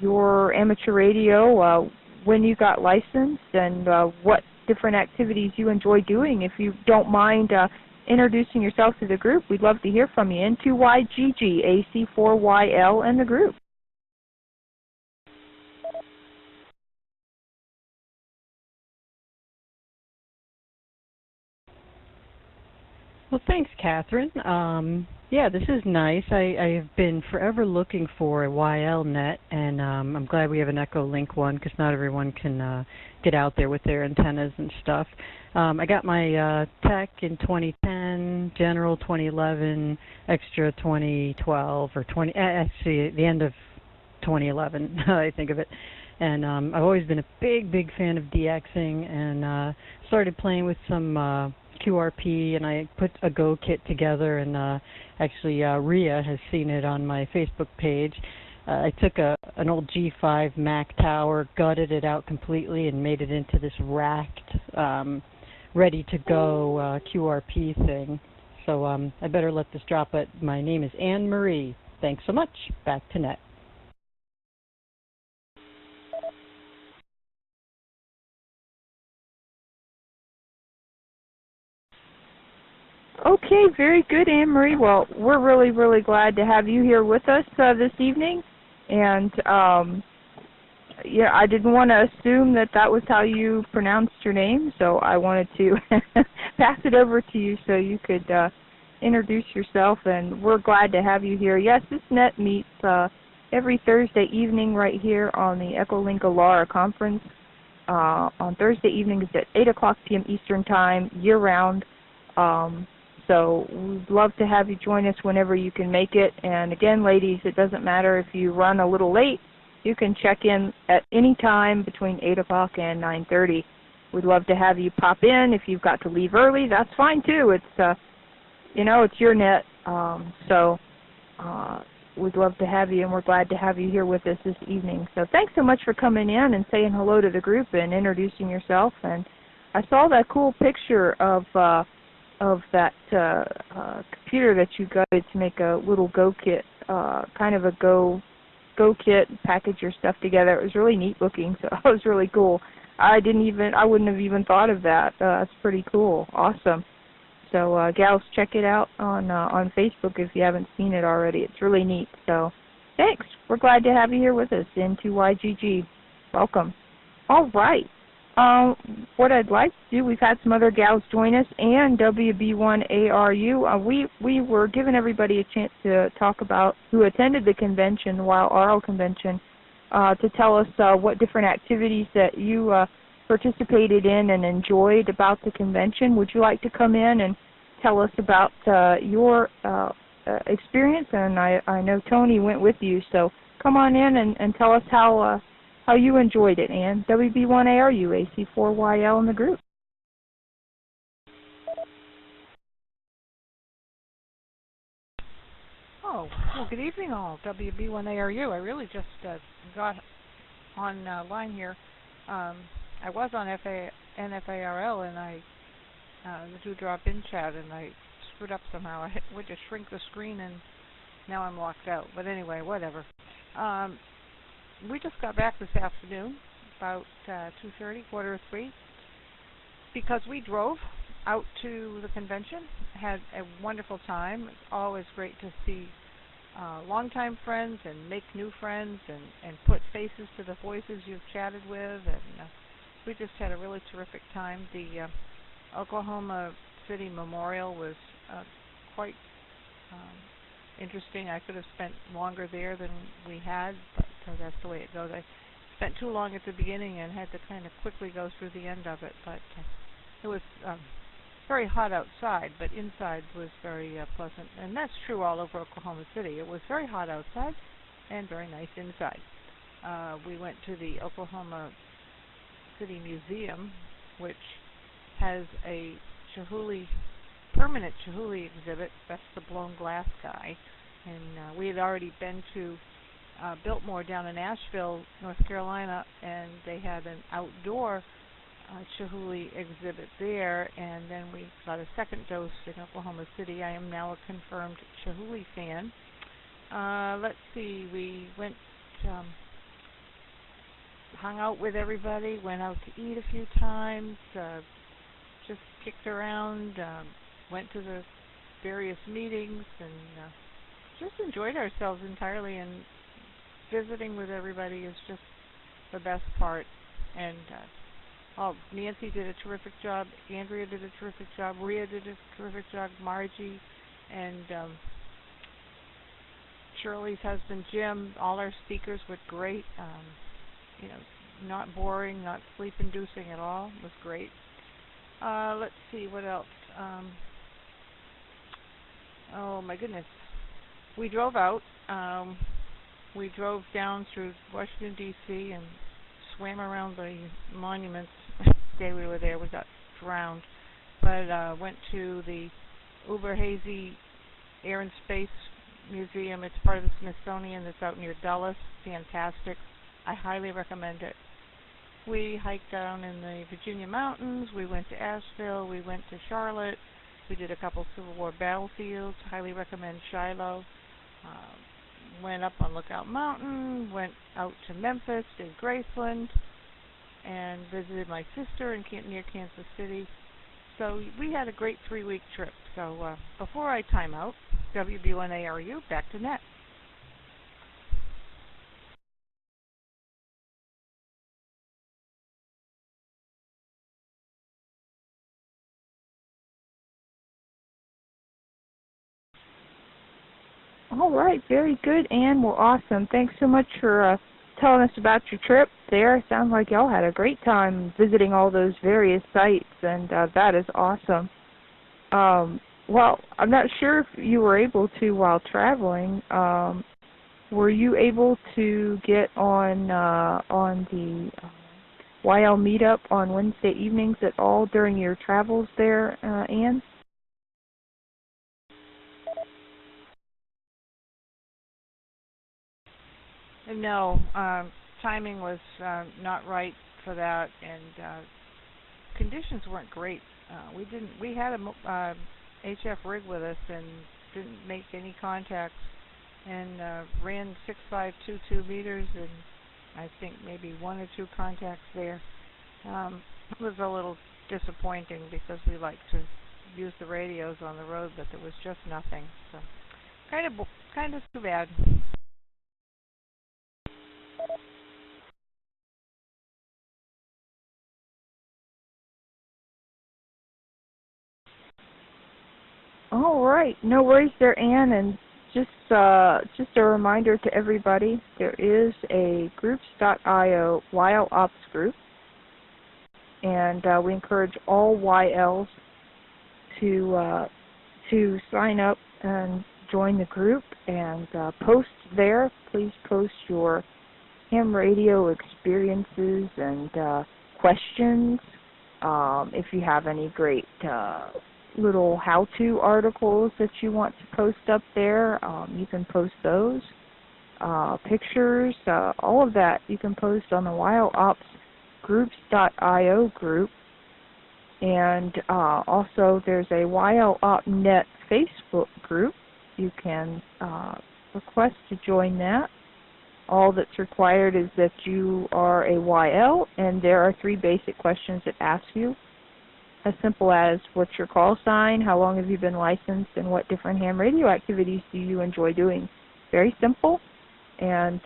your amateur radio, when you got licensed, and what different activities you enjoy doing. If you don't mind introducing yourself to the group, we'd love to hear from you. N2YGG, AC4YL, and the group. Well, thanks, Catherine. Yeah, this is nice. I have been forever looking for a YLnet, and I'm glad we have an Echo Link one, because not everyone can get out there with their antennas and stuff. I got my Tech in 2010, General 2011, Extra 2012, or actually the end of 2011, I think of it. And I've always been a big fan of DXing, and started playing with some QRP, and I put a Go kit together, and actually Rhea has seen it on my Facebook page. I took an old G5 Mac tower, gutted it out completely, and made it into this racked, ready-to-go QRP thing. So I better let this drop, but my name is Anne Marie. Thanks so much. Back to Net. Okay, very good, Anne-Marie. Well, we're really glad to have you here with us this evening. And, yeah, I didn't want to assume that was how you pronounced your name, so I wanted to pass it over to you so you could introduce yourself, and we're glad to have you here. Yes, this net meets every Thursday evening right here on the EchoLink AlARA Conference. On Thursday evenings at 8 o'clock p.m. Eastern Time, year-round. So we'd love to have you join us whenever you can make it. And again, ladies, it doesn't matter if you run a little late. You can check in at any time between 8 o'clock and 9:30. We'd love to have you pop in. If you've got to leave early, that's fine too. It's, it's your net. So we'd love to have you, and we're glad to have you here with us this evening. So thanks so much for coming in and saying hello to the group and introducing yourself. And I saw that cool picture of that computer that you got to make a little Go kit, kind of a Go kit, package your stuff together. It was really neat looking, so that was really cool. I wouldn't have even thought of that. That's pretty cool. Awesome. So gals, check it out on Facebook if you haven't seen it already. It's really neat. So thanks. We're glad to have you here with us, N2YGG. Welcome. All right. What I'd like to do, we've had some other gals join us, and WB1ARU. We were giving everybody a chance to talk about who attended the convention, the AlARA convention, to tell us what different activities that you participated in and enjoyed about the convention. Would you like to come in and tell us about your experience? And I know Tony went with you, so come on in and tell us how you enjoyed it, Ann. WB1ARU, AC4YL in the group. Oh, well, good evening all. WB1ARU. I really just got on line here. I was on NFARL, and I do drop-in chat, and I screwed up somehow. I went to shrink the screen, and now I'm locked out. But anyway, whatever. We just got back this afternoon, about 2:30, 2:45, because we drove out to the convention, had a wonderful time. It's always great to see longtime friends and make new friends and put faces to the voices you've chatted with, and we just had a really terrific time. The Oklahoma City Memorial was quite interesting. I could have spent longer there than we had, but that's the way it goes. I spent too long at the beginning and had to kind of quickly go through the end of it. But it was very hot outside, but inside was very pleasant. And that's true all over Oklahoma City. It was very hot outside and very nice inside. We went to the Oklahoma City Museum, which has a permanent Chihuly exhibit. That's the blown glass guy. And we had already been to Biltmore down in Asheville, North Carolina, and they had an outdoor Chihuly exhibit there, and then we got a second dose in Oklahoma City. I am now a confirmed Chihuly fan. Let's see, we went, hung out with everybody, went out to eat a few times, just kicked around, went to the various meetings, and just enjoyed ourselves entirely. And visiting with everybody is just the best part. And Nancy did a terrific job, Andrea did a terrific job, Rhea did a terrific job, Margie, and Shirley's husband Jim. All our speakers were great. Not boring, not sleep-inducing at all. It was great. Let's see, what else? Oh my goodness. We drove out. We drove down through Washington, D.C. and swam around the monuments. The day we were there, we got drowned. But went to the Uberhazy Air and Space Museum. It's part of the Smithsonian that's out near Dulles. Fantastic. I highly recommend it. We hiked down in the Virginia mountains. We went to Asheville. We went to Charlotte. We did a couple Civil War battlefields. Highly recommend Shiloh. Went up on Lookout Mountain. Went out to Memphis, did Graceland, and visited my sister near Kansas City. So we had a great 3-week trip. So before I time out, WB1ARU, back to net. All right, very good, Ann. Well, awesome. Thanks so much for telling us about your trip there. Sounds like y'all had a great time visiting all those various sites, and that is awesome. Well, I'm not sure if you were able to while traveling. Were you able to get on the YL meetup on Wednesday evenings at all during your travels there, Ann? No, timing was not right for that, and conditions weren't great. We had a HF rig with us and didn't make any contacts, and ran 6522 meters, and I think maybe 1 or 2 contacts there. It was a little disappointing because we like to use the radios on the road, but there was just nothing. So kind of too bad. All right, no worries there, Ann. And just a reminder to everybody, there is a groups.io YL Ops group, and we encourage all YLs to sign up and join the group and post there. Please post your ham radio experiences and questions. If you have any great little how-to articles that you want to post up there, you can post those. Pictures, all of that you can post on the YL Ops groups.io group. And also there's a YL OpNet Facebook group. You can request to join that. All that's required is that you are a YL, and there are 3 basic questions it asks you. As simple as, what's your call sign, how long have you been licensed, and what different ham radio activities do you enjoy doing? Very simple, and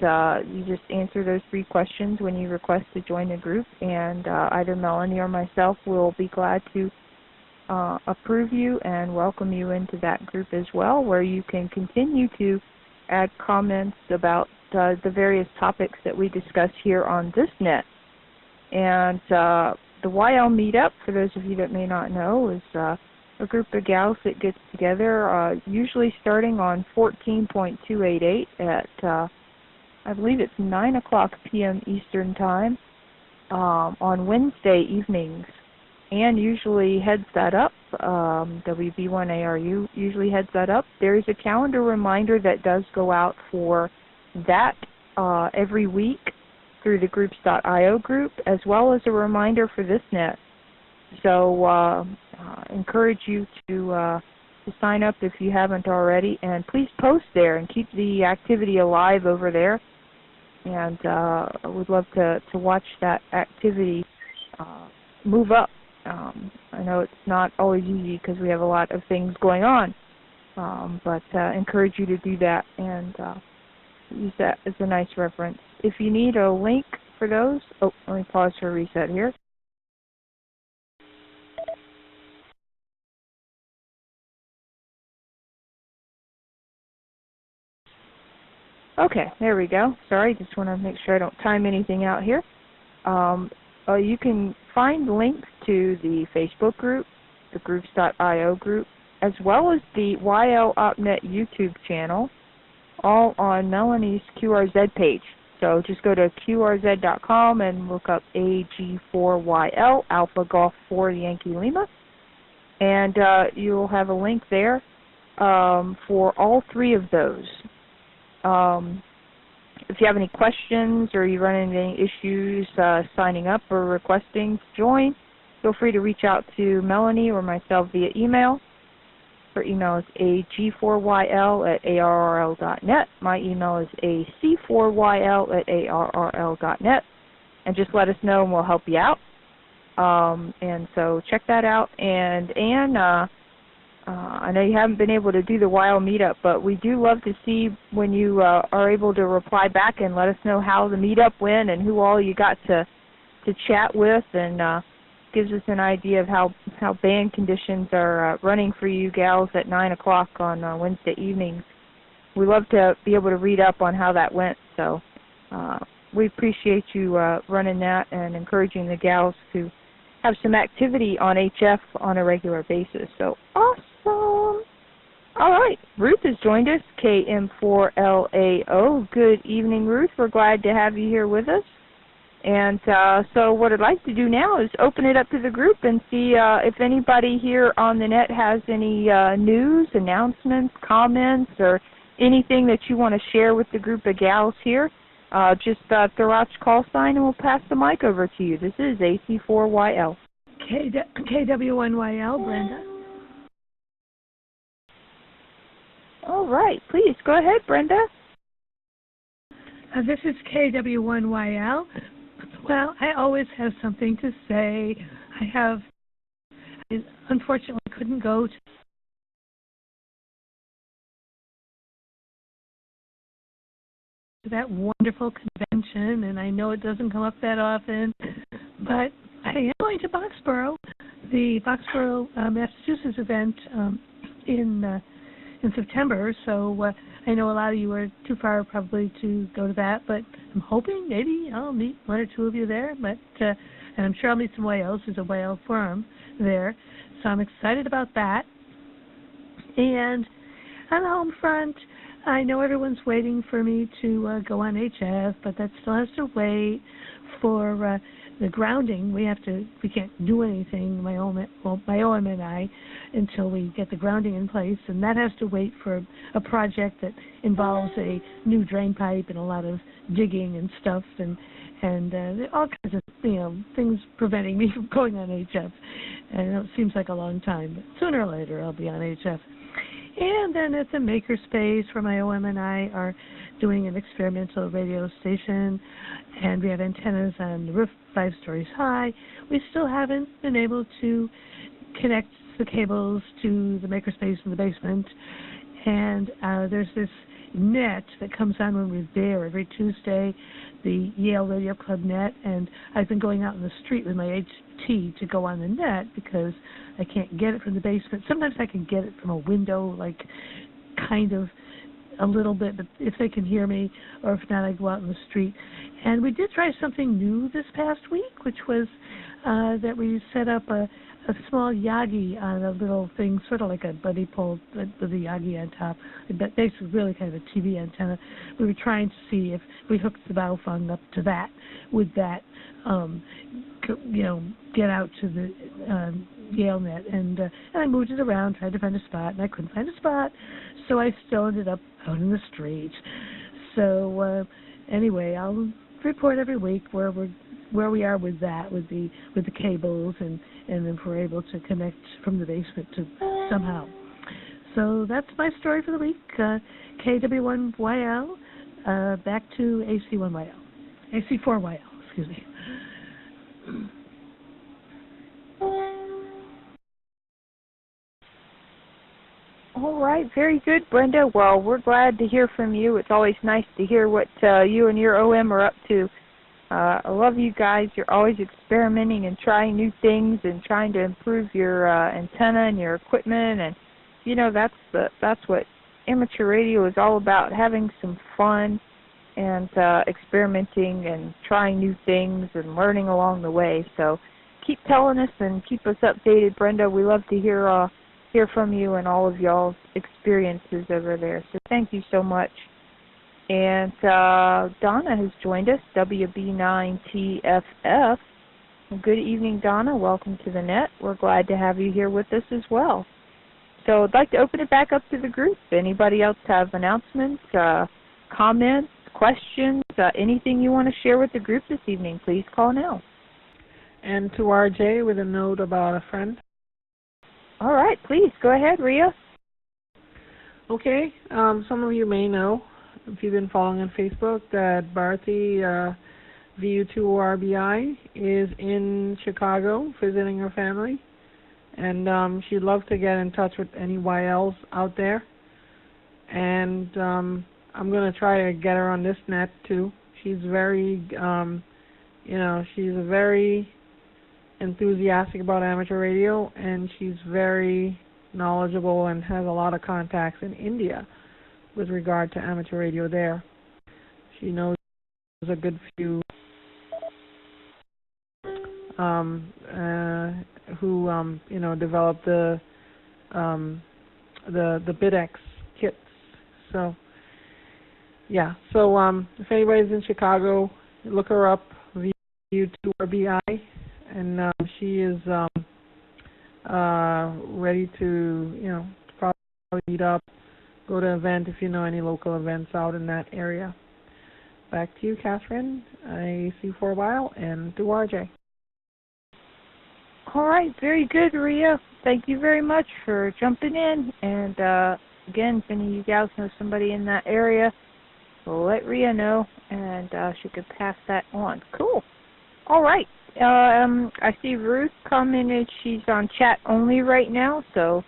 you just answer those 3 questions when you request to join the group, and either Melanie or myself will be glad to approve you and welcome you into that group as well, where you can continue to add comments about the various topics that we discuss here on this net. And the YL meetup, for those of you that may not know, is a group of gals that gets together, usually starting on 14.288 at, I believe it's 9 o'clock p.m. Eastern Time on Wednesday evenings. Anne usually heads that up. WB1ARU usually heads that up. There is a calendar reminder that does go out for that every week through the groups.io group, as well as a reminder for this net. So encourage you to sign up if you haven't already, and please post there and keep the activity alive over there. And I would love to watch that activity move up. I know it's not always easy because we have a lot of things going on, but encourage you to do that and use that as a nice reference. If you need a link for those, let me pause for a reset here. Okay, there we go. Sorry, just want to make sure I don't time anything out here. You can find links to the Facebook group, the groups.io group, as well as the YLOpNet YouTube channel, all on Melanie's QRZ page. So just go to QRZ.com and look up AG4YL, Alpha Golf 4 Yankee Lima, and you'll have a link there for all three of those. If you have any questions or you run into any issues signing up or requesting to join, feel free to reach out to Melanie or myself via email. Her email is ag4yl@arrl.net. My email is ac4yl@arrl.net. And just let us know and we'll help you out. And so check that out. And Anne, I know you haven't been able to do the YL meetup, but we do love to see when you are able to reply back and let us know how the meetup went and who all you got to chat with, and gives us an idea of how band conditions are running for you gals at 9 o'clock on Wednesday evenings. We love to be able to read up on how that went, so we appreciate you running that and encouraging the gals to have some activity on HF on a regular basis. So awesome. All right, Ruth has joined us, KM4LAO. Good evening, Ruth. We're glad to have you here with us. And so what I'd like to do now is open it up to the group and see if anybody here on the net has any news, announcements, comments, or anything that you want to share with the group of gals here. Just throw out your call sign and we'll pass the mic over to you. This is AC4YL. KW1YL, Brenda. All right, please go ahead, Brenda. This is KW1YL. Well, I always have something to say. I unfortunately couldn't go to that wonderful convention, and I know it doesn't come up that often, but I am going to Boxborough, the Boxborough, Massachusetts event in September, so I know a lot of you are too far probably to go to that, but I'm hoping maybe I'll meet one or two of you there, but and I'm sure I'll meet some whales. There's a whale forum there, so I'm excited about that. And on the home front, I know everyone's waiting for me to go on HF, but that still has to wait for the grounding. We can't do anything, my OM and I, until we get the grounding in place, and that has to wait for a project that involves a new drain pipe and a lot of digging and stuff, and all kinds of things preventing me from going on HF. And I know it seems like a long time, but sooner or later I'll be on HF. And then at the makerspace, where my OM and I are doing an experimental radio station, and we have antennas on the roof 5 stories high. We still haven't been able to connect the cables to the makerspace in the basement, and there's this net that comes on when we're there every Tuesday, the Yale Radio Club net, and I've been going out in the street with my HT to go on the net because I can't get it from the basement. Sometimes I can get it from a window, like kind of a little bit, but if they can hear me, or if not, I go out in the street. And we did try something new this past week, which was that we set up a small Yagi on a little thing, sort of like a buddy pole with a Yagi on top. But basically, really kind of a TV antenna. We were trying to see if we hooked the Baofeng up to that, would that, get out to the YaleNet. And I moved it around, tried to find a spot, and I couldn't find a spot, so I still ended up out in the street. So anyway, I'll report every week where we are with that, with the cables, and if we're able to connect from the basement to somehow. So that's my story for the week. KW1YL back to AC1YL, AC4YL, excuse me. All right, very good, Brenda. Well, we're glad to hear from you. It's always nice to hear what you and your OM are up to. I love you guys. You're always experimenting and trying new things and trying to improve your antenna and your equipment. And that's what amateur radio is all about: having some fun and experimenting and trying new things and learning along the way. So keep telling us and keep us updated, Brenda. We love to hear from you and all of y'all's experiences over there. So thank you so much. And Donna has joined us, WB9TFF. Well, good evening, Donna. Welcome to the net. We're glad to have you here with us as well. So I'd like to open it back up to the group. Anybody else have announcements, comments, questions, anything you want to share with the group this evening, please call now. And to RJ with a note about a friend. All right, please, go ahead, Rhea. Okay, some of you may know, if you've been following on Facebook, that Bharti VU2RBI is in Chicago visiting her family. And she'd love to get in touch with any YLs out there. And I'm going to try to get her on this net, too. She's very, she's very enthusiastic about amateur radio, and she's very knowledgeable and has a lot of contacts in India with regard to amateur radio there. She knows a good few who developed the BitX kits. So yeah, so if anybody's in Chicago, look her up, VU2RBI, and she is ready to probably meet up, go to an event if you know any local events out in that area. Back to you, Catherine, AC for a while, and to RJ. All right, very good, Rhea. Thank you very much for jumping in. And again, if any of you guys know somebody in that area, let Rhea know, and she could pass that on. Cool. All right. I see Ruth commented she's on chat only right now, so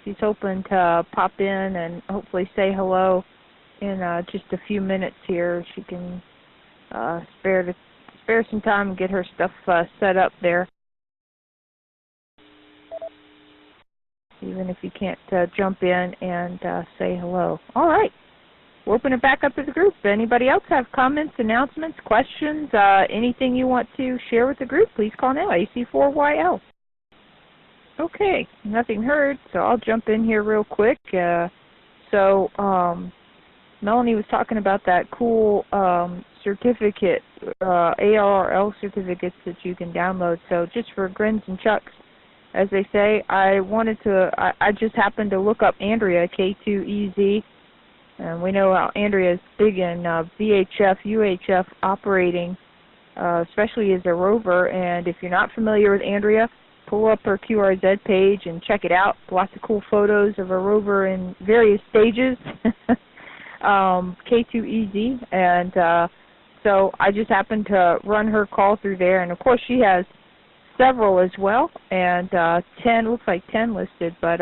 she's hoping to pop in and hopefully say hello in just a few minutes here. She can spare some time and get her stuff set up there, even if you can't jump in and say hello. All right. We'll open it back up to the group. Anybody else have comments, announcements, questions, anything you want to share with the group, please call now, AC4YL. Okay, nothing heard, so I'll jump in here real quick. Melanie was talking about that cool certificate, ALRL certificates that you can download. So just for grins and chucks, as they say, I just happened to look up Andrea, K2EZ, and we know how Andrea is big in VHF, UHF operating, especially as a rover. And if you're not familiar with Andrea, pull up her QRZ page and check it out. Lots of cool photos of a rover in various stages, K2EZ. And so I just happened to run her call through there. And, of course, she has several as well, and 10, looks like 10 listed. But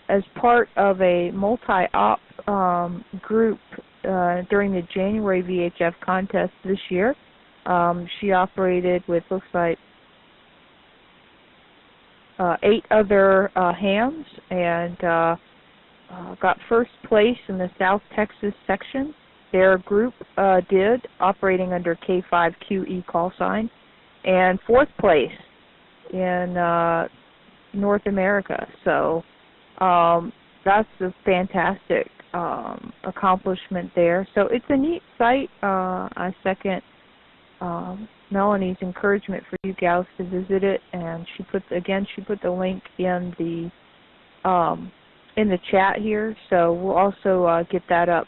as part of a multi-op group during the January VHF contest this year, she operated with, looks like, 8 other hams, and got first place in the South Texas section. Their group did, operating under K5QE call sign, and fourth place in North America. So that's a fantastic accomplishment there. So it's a neat site. I second Melanie's encouragement for you gals to visit it, and she put the link in the chat here. So we'll also get that up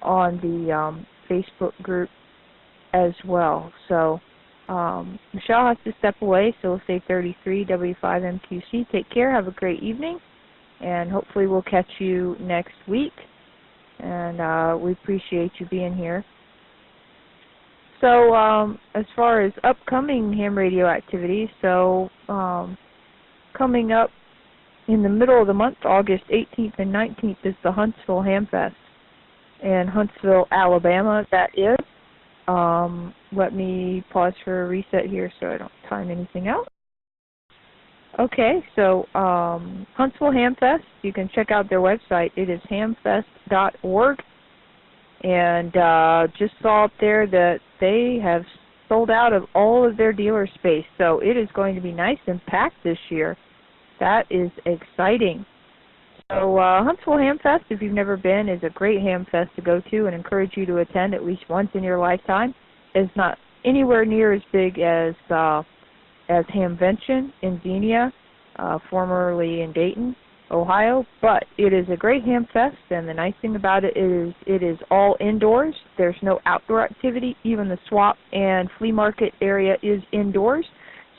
on the Facebook group as well. So Michelle has to step away, so we'll say 33 W5MQC. Take care. Have a great evening, and hopefully we'll catch you next week. And we appreciate you being here. So as far as upcoming ham radio activities, so coming up in the middle of the month, August 18th and 19th, is the Huntsville Ham Fest in Huntsville, Alabama. That is. Let me pause for a reset here so I don't time anything out. Okay, so Huntsville Ham Fest, you can check out their website. It is hamfest.org. And just saw up there that they have sold out of all of their dealer space. So it is going to be nice and packed this year. That is exciting. So Huntsville Ham Fest, if you've never been, is a great ham fest to go to and encourage you to attend at least once in your lifetime. It's not anywhere near as big as Hamvention in Xenia, formerly in Dayton, Ohio, but it is a great ham fest, and the nice thing about it is all indoors. There's no outdoor activity. Even the swap and flea market area is indoors,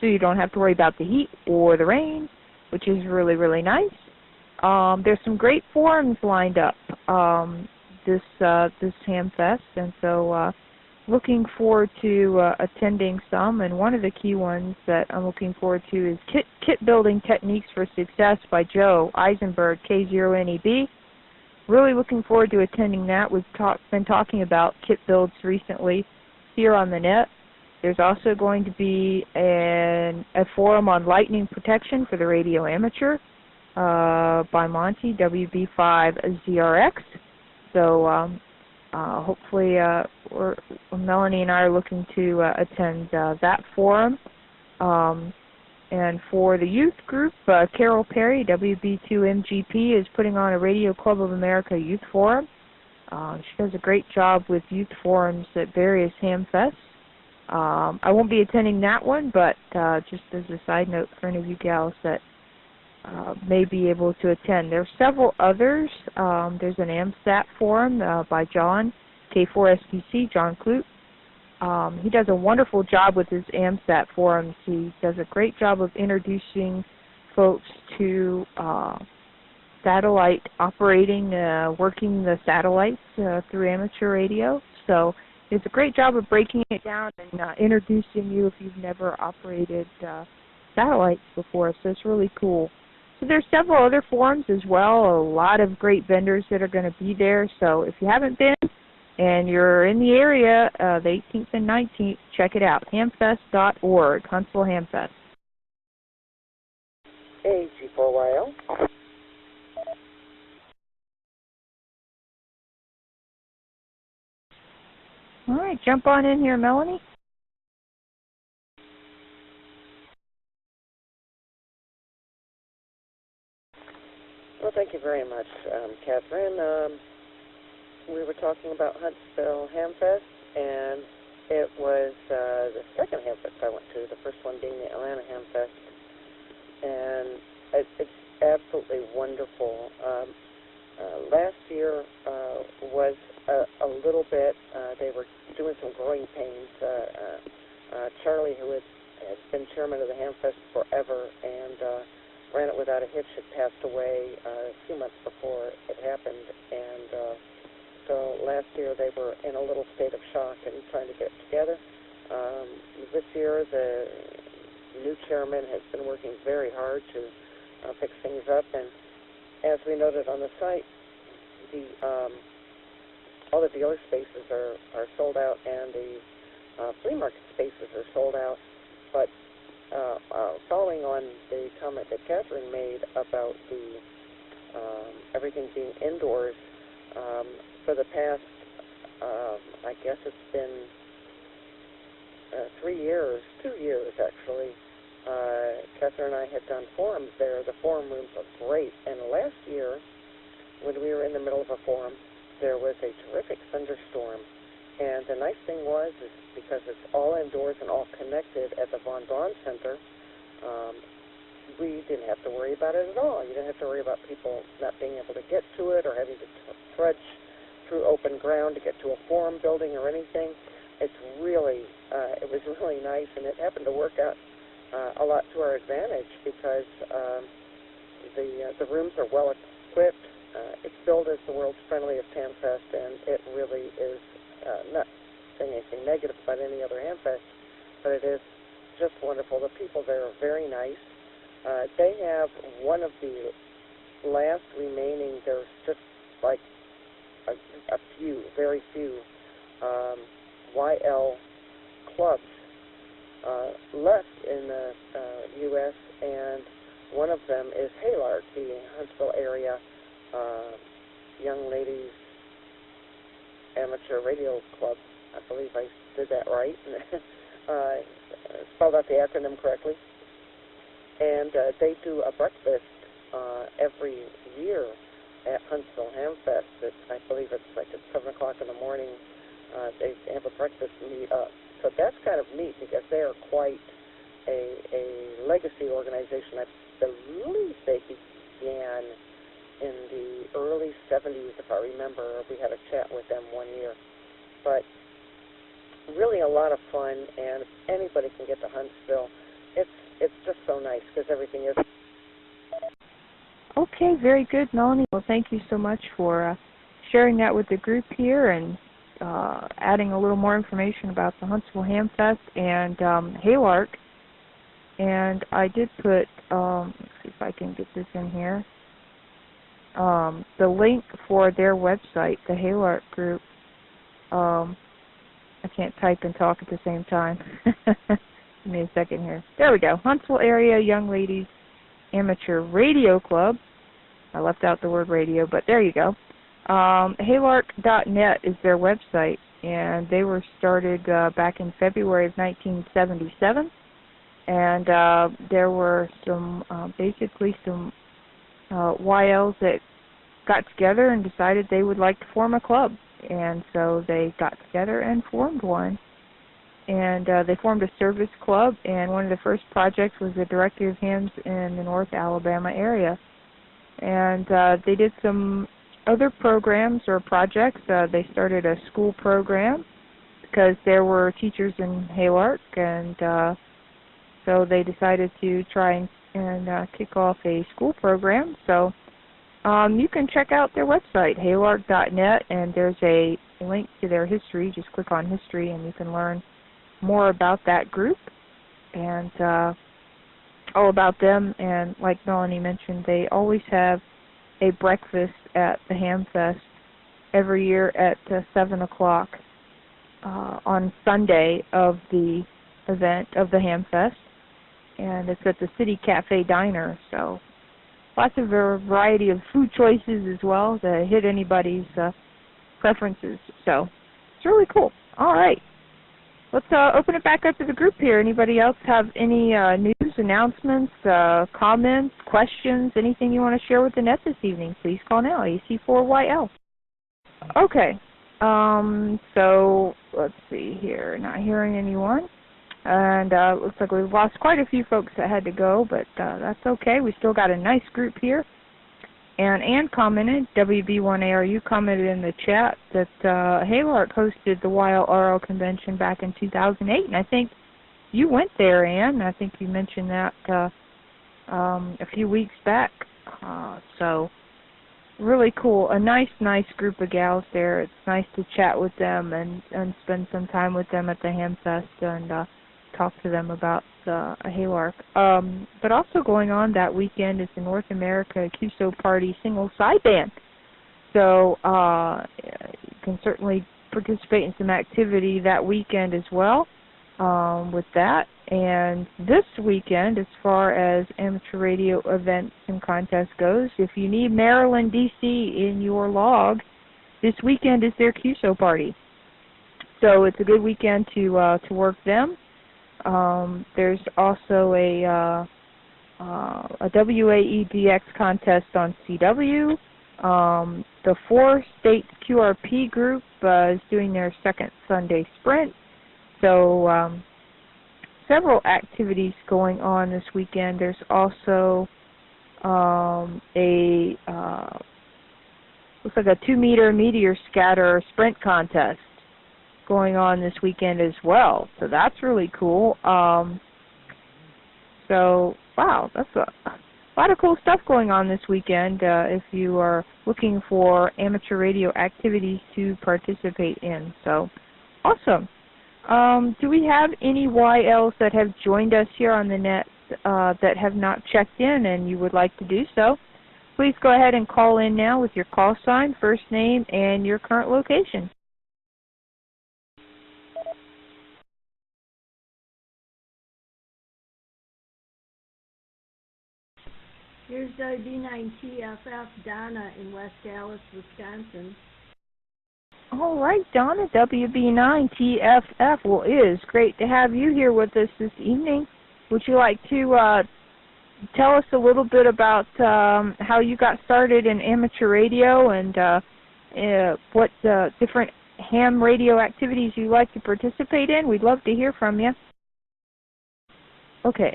so you don't have to worry about the heat or the rain, which is really, really nice. There's some great forums lined up this ham fest, and so looking forward to attending some. And one of the key ones that I'm looking forward to is Kit Building Techniques for Success by Joe Eisenberg, K0NEB. Really looking forward to attending that. We've been talking about kit builds recently here on the net. There's also going to be a forum on lightning protection for the radio amateur by Monty, WB5ZRX. So hopefully Melanie and I are looking to attend that forum. And for the youth group, Carol Perry, WB2MGP, is putting on a Radio Club of America Youth Forum. She does a great job with youth forums at various ham fests. I won't be attending that one, but just as a side note for any of you gals that may be able to attend. There are several others. There's an AMSAT forum by John, K4STC, John Clute. He does a wonderful job with his AMSAT forums. He does a great job of introducing folks to satellite operating, working the satellites through amateur radio. So it's a great job of breaking it down and introducing you if you've never operated satellites before. So it's really cool. So there's several other forums as well, a lot of great vendors that are going to be there. So if you haven't been and you're in the area, the 18th and 19th, check it out, hamfest.org, Huntsville Hamfest. AG4YL. All right, jump on in here, Melanie. Well, thank you very much, Catherine. We were talking about Huntsville Hamfest, and it was the second Hamfest I went to, the first one being the Atlanta Hamfest, and it's absolutely wonderful. Last year was a little bit, they were doing some growing pains. Charlie, who had been chairman of the Hamfest forever and ran it without a hitch, had passed away a few months before it happened, and so last year they were in a little state of shock and trying to get it together. This year the new chairman has been working very hard to fix things up, and as we noted on the site, all the dealer spaces are sold out, and the flea market spaces are sold out. But following on the comment that Catherine made about the everything being indoors. For the past, I guess it's been 2 years actually, Catherine and I had done forums there. The forum rooms are great. And last year, when we were in the middle of a forum, there was a terrific thunderstorm. And the nice thing was, is because it's all indoors and all connected at the Von Braun Center, we didn't have to worry about it at all. You didn't have to worry about people not being able to get to it or having to trudge through open ground to get to a forum building or anything. It's really, it was really nice, and it happened to work out a lot to our advantage because the rooms are well equipped. It's billed as the world's friendliest ham fest, and it really is not saying anything negative about any other ham fest, but it is just wonderful. The people there are very nice. They have one of the last remaining, there's just like a few, very few YL clubs left in the U.S., and one of them is AlARA, the Huntsville area young ladies amateur radio club. I believe I did that right. Spelled out the acronym correctly. And they do a breakfast every year at Huntsville Ham Fest. I believe it's like at 7 o'clock in the morning. They have a breakfast meet up. So that's kind of neat because they are quite a legacy organization. I believe they began in the early 70s, if I remember. We had a chat with them one year. But really a lot of fun, and if anybody can get to Huntsville, it's just so nice because everything is. Okay, very good, Melanie. Well, thank you so much for sharing that with the group here and adding a little more information about the Huntsville Ham Fest and AlARA. And I did put, let's see if I can get this in here, the link for their website, the AlARA group. I can't type and talk at the same time. Give me a second here. There we go. Huntsville Area Young Ladies Amateur Radio Club. I left out the word radio, but there you go. AlARA.net is their website, and they were started back in February of 1977. And there were some, basically some YLs that got together and decided they would like to form a club. And so they got together and formed one. And they formed a service club, and one of the first projects was the Directory of Hams in the North Alabama area. And they did some other programs or projects. They started a school program because there were teachers in AlARA, and so they decided to try and kick off a school program. So you can check out their website, AlARA.net, and there's a link to their history. Just click on history, and you can learn more about that group and all about them. And like Melanie mentioned, they always have a breakfast at the Ham Fest every year at 7 o'clock on Sunday of the event of the Ham Fest, and it's at the City Cafe Diner. So lots of variety of food choices as well to hit anybody's preferences. So it's really cool. All right. Let's open it back up to the group here. Anybody else have any news, announcements, comments, questions, anything you want to share with the net this evening? Please call now, AC4YL. Okay. So let's see here. Not hearing anyone. And looks like we've lost quite a few folks that had to go, but that's okay. We still got a nice group here. And Ann commented, WB1ARU commented in the chat that AlARA hosted the YLRL convention back in 2008, and I think you went there, Ann. I think you mentioned that a few weeks back. So really cool. A nice group of gals there. It's nice to chat with them and spend some time with them at the Ham Fest and talk to them about AlARA. But also going on that weekend is the North America QSO Party single sideband. So you can certainly participate in some activity that weekend as well. with that. And this weekend, as far as amateur radio events and contests goes, if you need Maryland, D.C. in your log, this weekend is their QSO party. So it's a good weekend to work them. There's also a WAEDX contest on CW. The 4-state QRP group is doing their second Sunday sprint. So several activities going on this weekend. There's also looks like a 2-meter meteor scatter sprint contest going on this weekend as well. So that's really cool. So, wow, that's a lot of cool stuff going on this weekend if you are looking for amateur radio activities to participate in. So, awesome. Do we have any YLs that have joined us here on the net that have not checked in and you would like to do so? Please go ahead and call in now with your call sign, first name, and your current location. Here's WB9TFF Donna in West Dallas, Wisconsin. All right, Donna, WB9TFF. Well, it is great to have you here with us this evening. Would you like to tell us a little bit about how you got started in amateur radio and what different ham radio activities you like to participate in? We'd love to hear from you. Okay.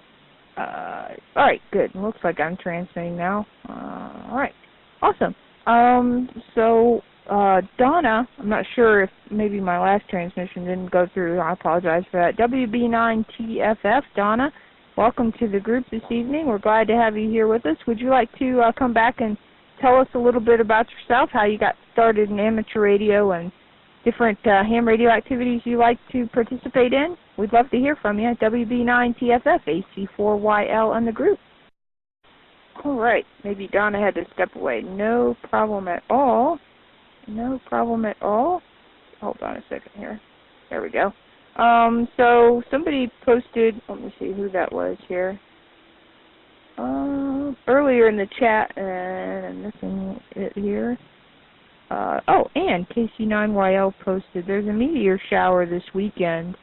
All right, good. Looks like I'm transmitting now. All right, awesome. So Donna, I'm not sure if maybe my last transmission didn't go through. I apologize for that. WB9TFF, Donna, welcome to the group this evening. We're glad to have you here with us. Would you like to come back and tell us a little bit about yourself, how you got started in amateur radio and different ham radio activities you like to participate in? We'd love to hear from you. WB9TFF, AC4YL on the group. All right. Maybe Donna had to step away. No problem at all. No problem at all. Hold on a second here. There we go. So somebody posted, let me see who that was here. Earlier in the chat, and I'm missing it here. And KC9YL posted, there's a meteor shower this weekend.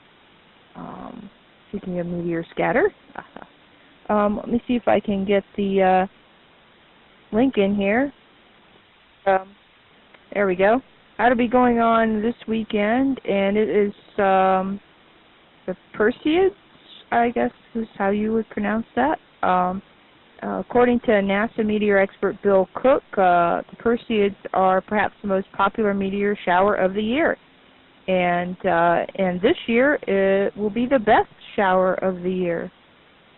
Speaking of meteor scatter. Let me see if I can get the link in here. There we go. That'll be going on this weekend, and it is the Perseids, I guess is how you would pronounce that. According to NASA meteor expert Bill Cook, the Perseids are perhaps the most popular meteor shower of the year. And this year it will be the best shower of the year.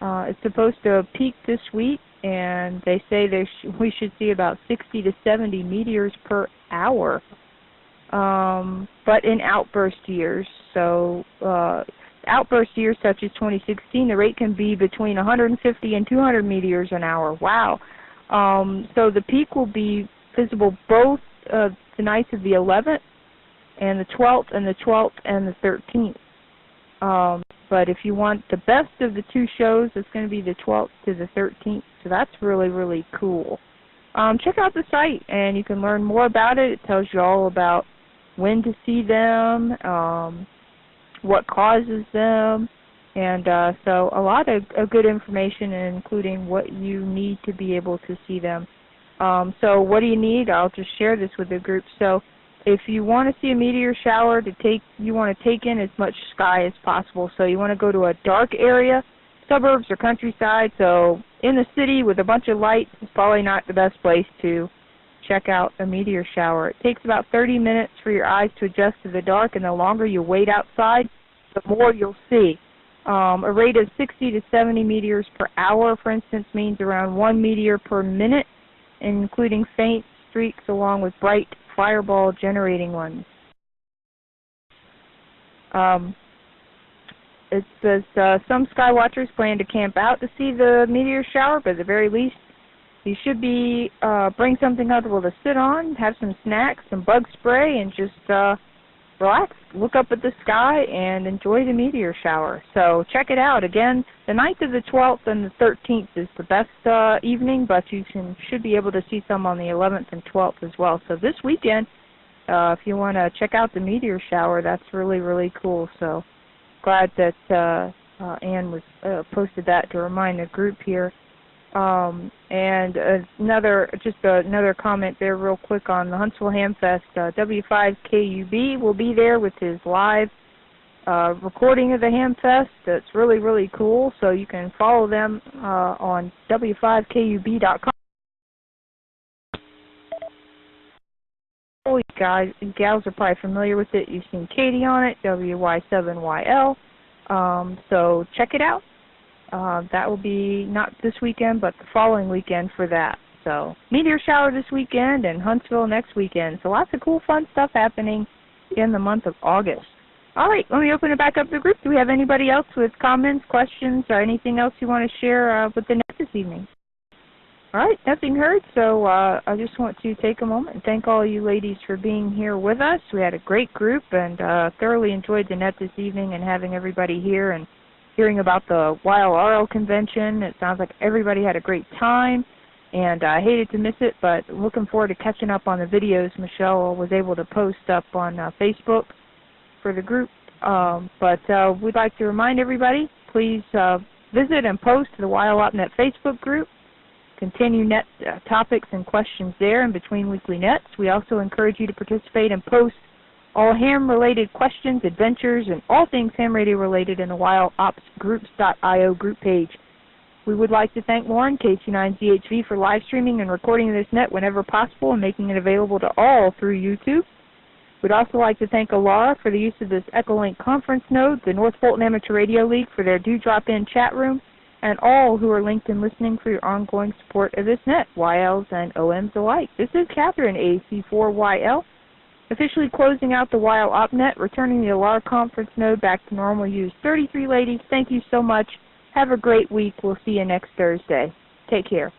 It's supposed to peak this week, and they say we should see about 60 to 70 meteors per hour, but in outburst years. So outburst years such as 2016, the rate can be between 150 and 200 meteors an hour. Wow. So the peak will be visible both the nights of the 11th and the 12th and the 12th and the 13th. But if you want the best of the two shows, it's going to be the 12th to the 13th. So that's really, really cool. Check out the site, and you can learn more about it. It tells you all about when to see them, what causes them, and so a lot of good information, including what you need to be able to see them. So what do you need? I'll just share this with the group. So if you want to see a meteor shower, you want to take in as much sky as possible. So you want to go to a dark area, suburbs or countryside. So in the city with a bunch of lights is probably not the best place to check out a meteor shower. It takes about 30 minutes for your eyes to adjust to the dark, and the longer you wait outside, the more you'll see. A rate of 60 to 70 meteors per hour, for instance, means around 1 meteor per minute, including faint streaks along with bright fireball generating ones. It says some sky watchers plan to camp out to see the meteor shower, but at the very least, you should bring something comfortable to sit on, have some snacks, some bug spray, and just relax, look up at the sky, and enjoy the meteor shower. So check it out. Again, the 9th to the 12th and the 13th is the best evening, but you should be able to see some on the 11th and 12th as well. So this weekend, if you want to check out the meteor shower, that's really, really cool. So glad that Anne was posted that to remind the group here. And another comment there real quick on the Huntsville Hamfest. W5KUB will be there with his live recording of the Hamfest. That's really, really cool. So you can follow them on W5KUB.com. You guys and gals are probably familiar with it. You've seen Katie on it, WY7YL. So check it out. That will be not this weekend, but the following weekend for that. So meteor shower this weekend and Huntsville next weekend. So lots of cool, fun stuff happening in the month of August. All right, let me open it back up to the group. Do we have anybody else with comments, questions, or anything else you want to share with the net this evening? All right, nothing heard, so I just want to take a moment and thank all you ladies for being here with us. We had a great group and thoroughly enjoyed the net this evening and having everybody here and hearing about the AlARA convention. It sounds like everybody had a great time, and I hated to miss it, but looking forward to catching up on the videos Michelle was able to post up on Facebook for the group. But we'd like to remind everybody, please visit and post to the WildOpNet Facebook group. Continue net topics and questions there in between weekly nets. We also encourage you to participate and post all ham-related questions, adventures, and all things ham radio related in the WildOpsGroups.io group page. We would like to thank Lauren, KT9ZHV, for live streaming and recording this net whenever possible and making it available to all through YouTube. We'd also like to thank AlARA for the use of this Echolink conference node, the North Fulton Amateur Radio League for their do-drop-in chat room, and all who are linked and listening for your ongoing support of this net, YLs and OMs alike. This is Catherine, AC4YL, officially closing out the WildOpNet, returning the AlARA Conference node back to normal use. 33 ladies, thank you so much. Have a great week. We'll see you next Thursday. Take care.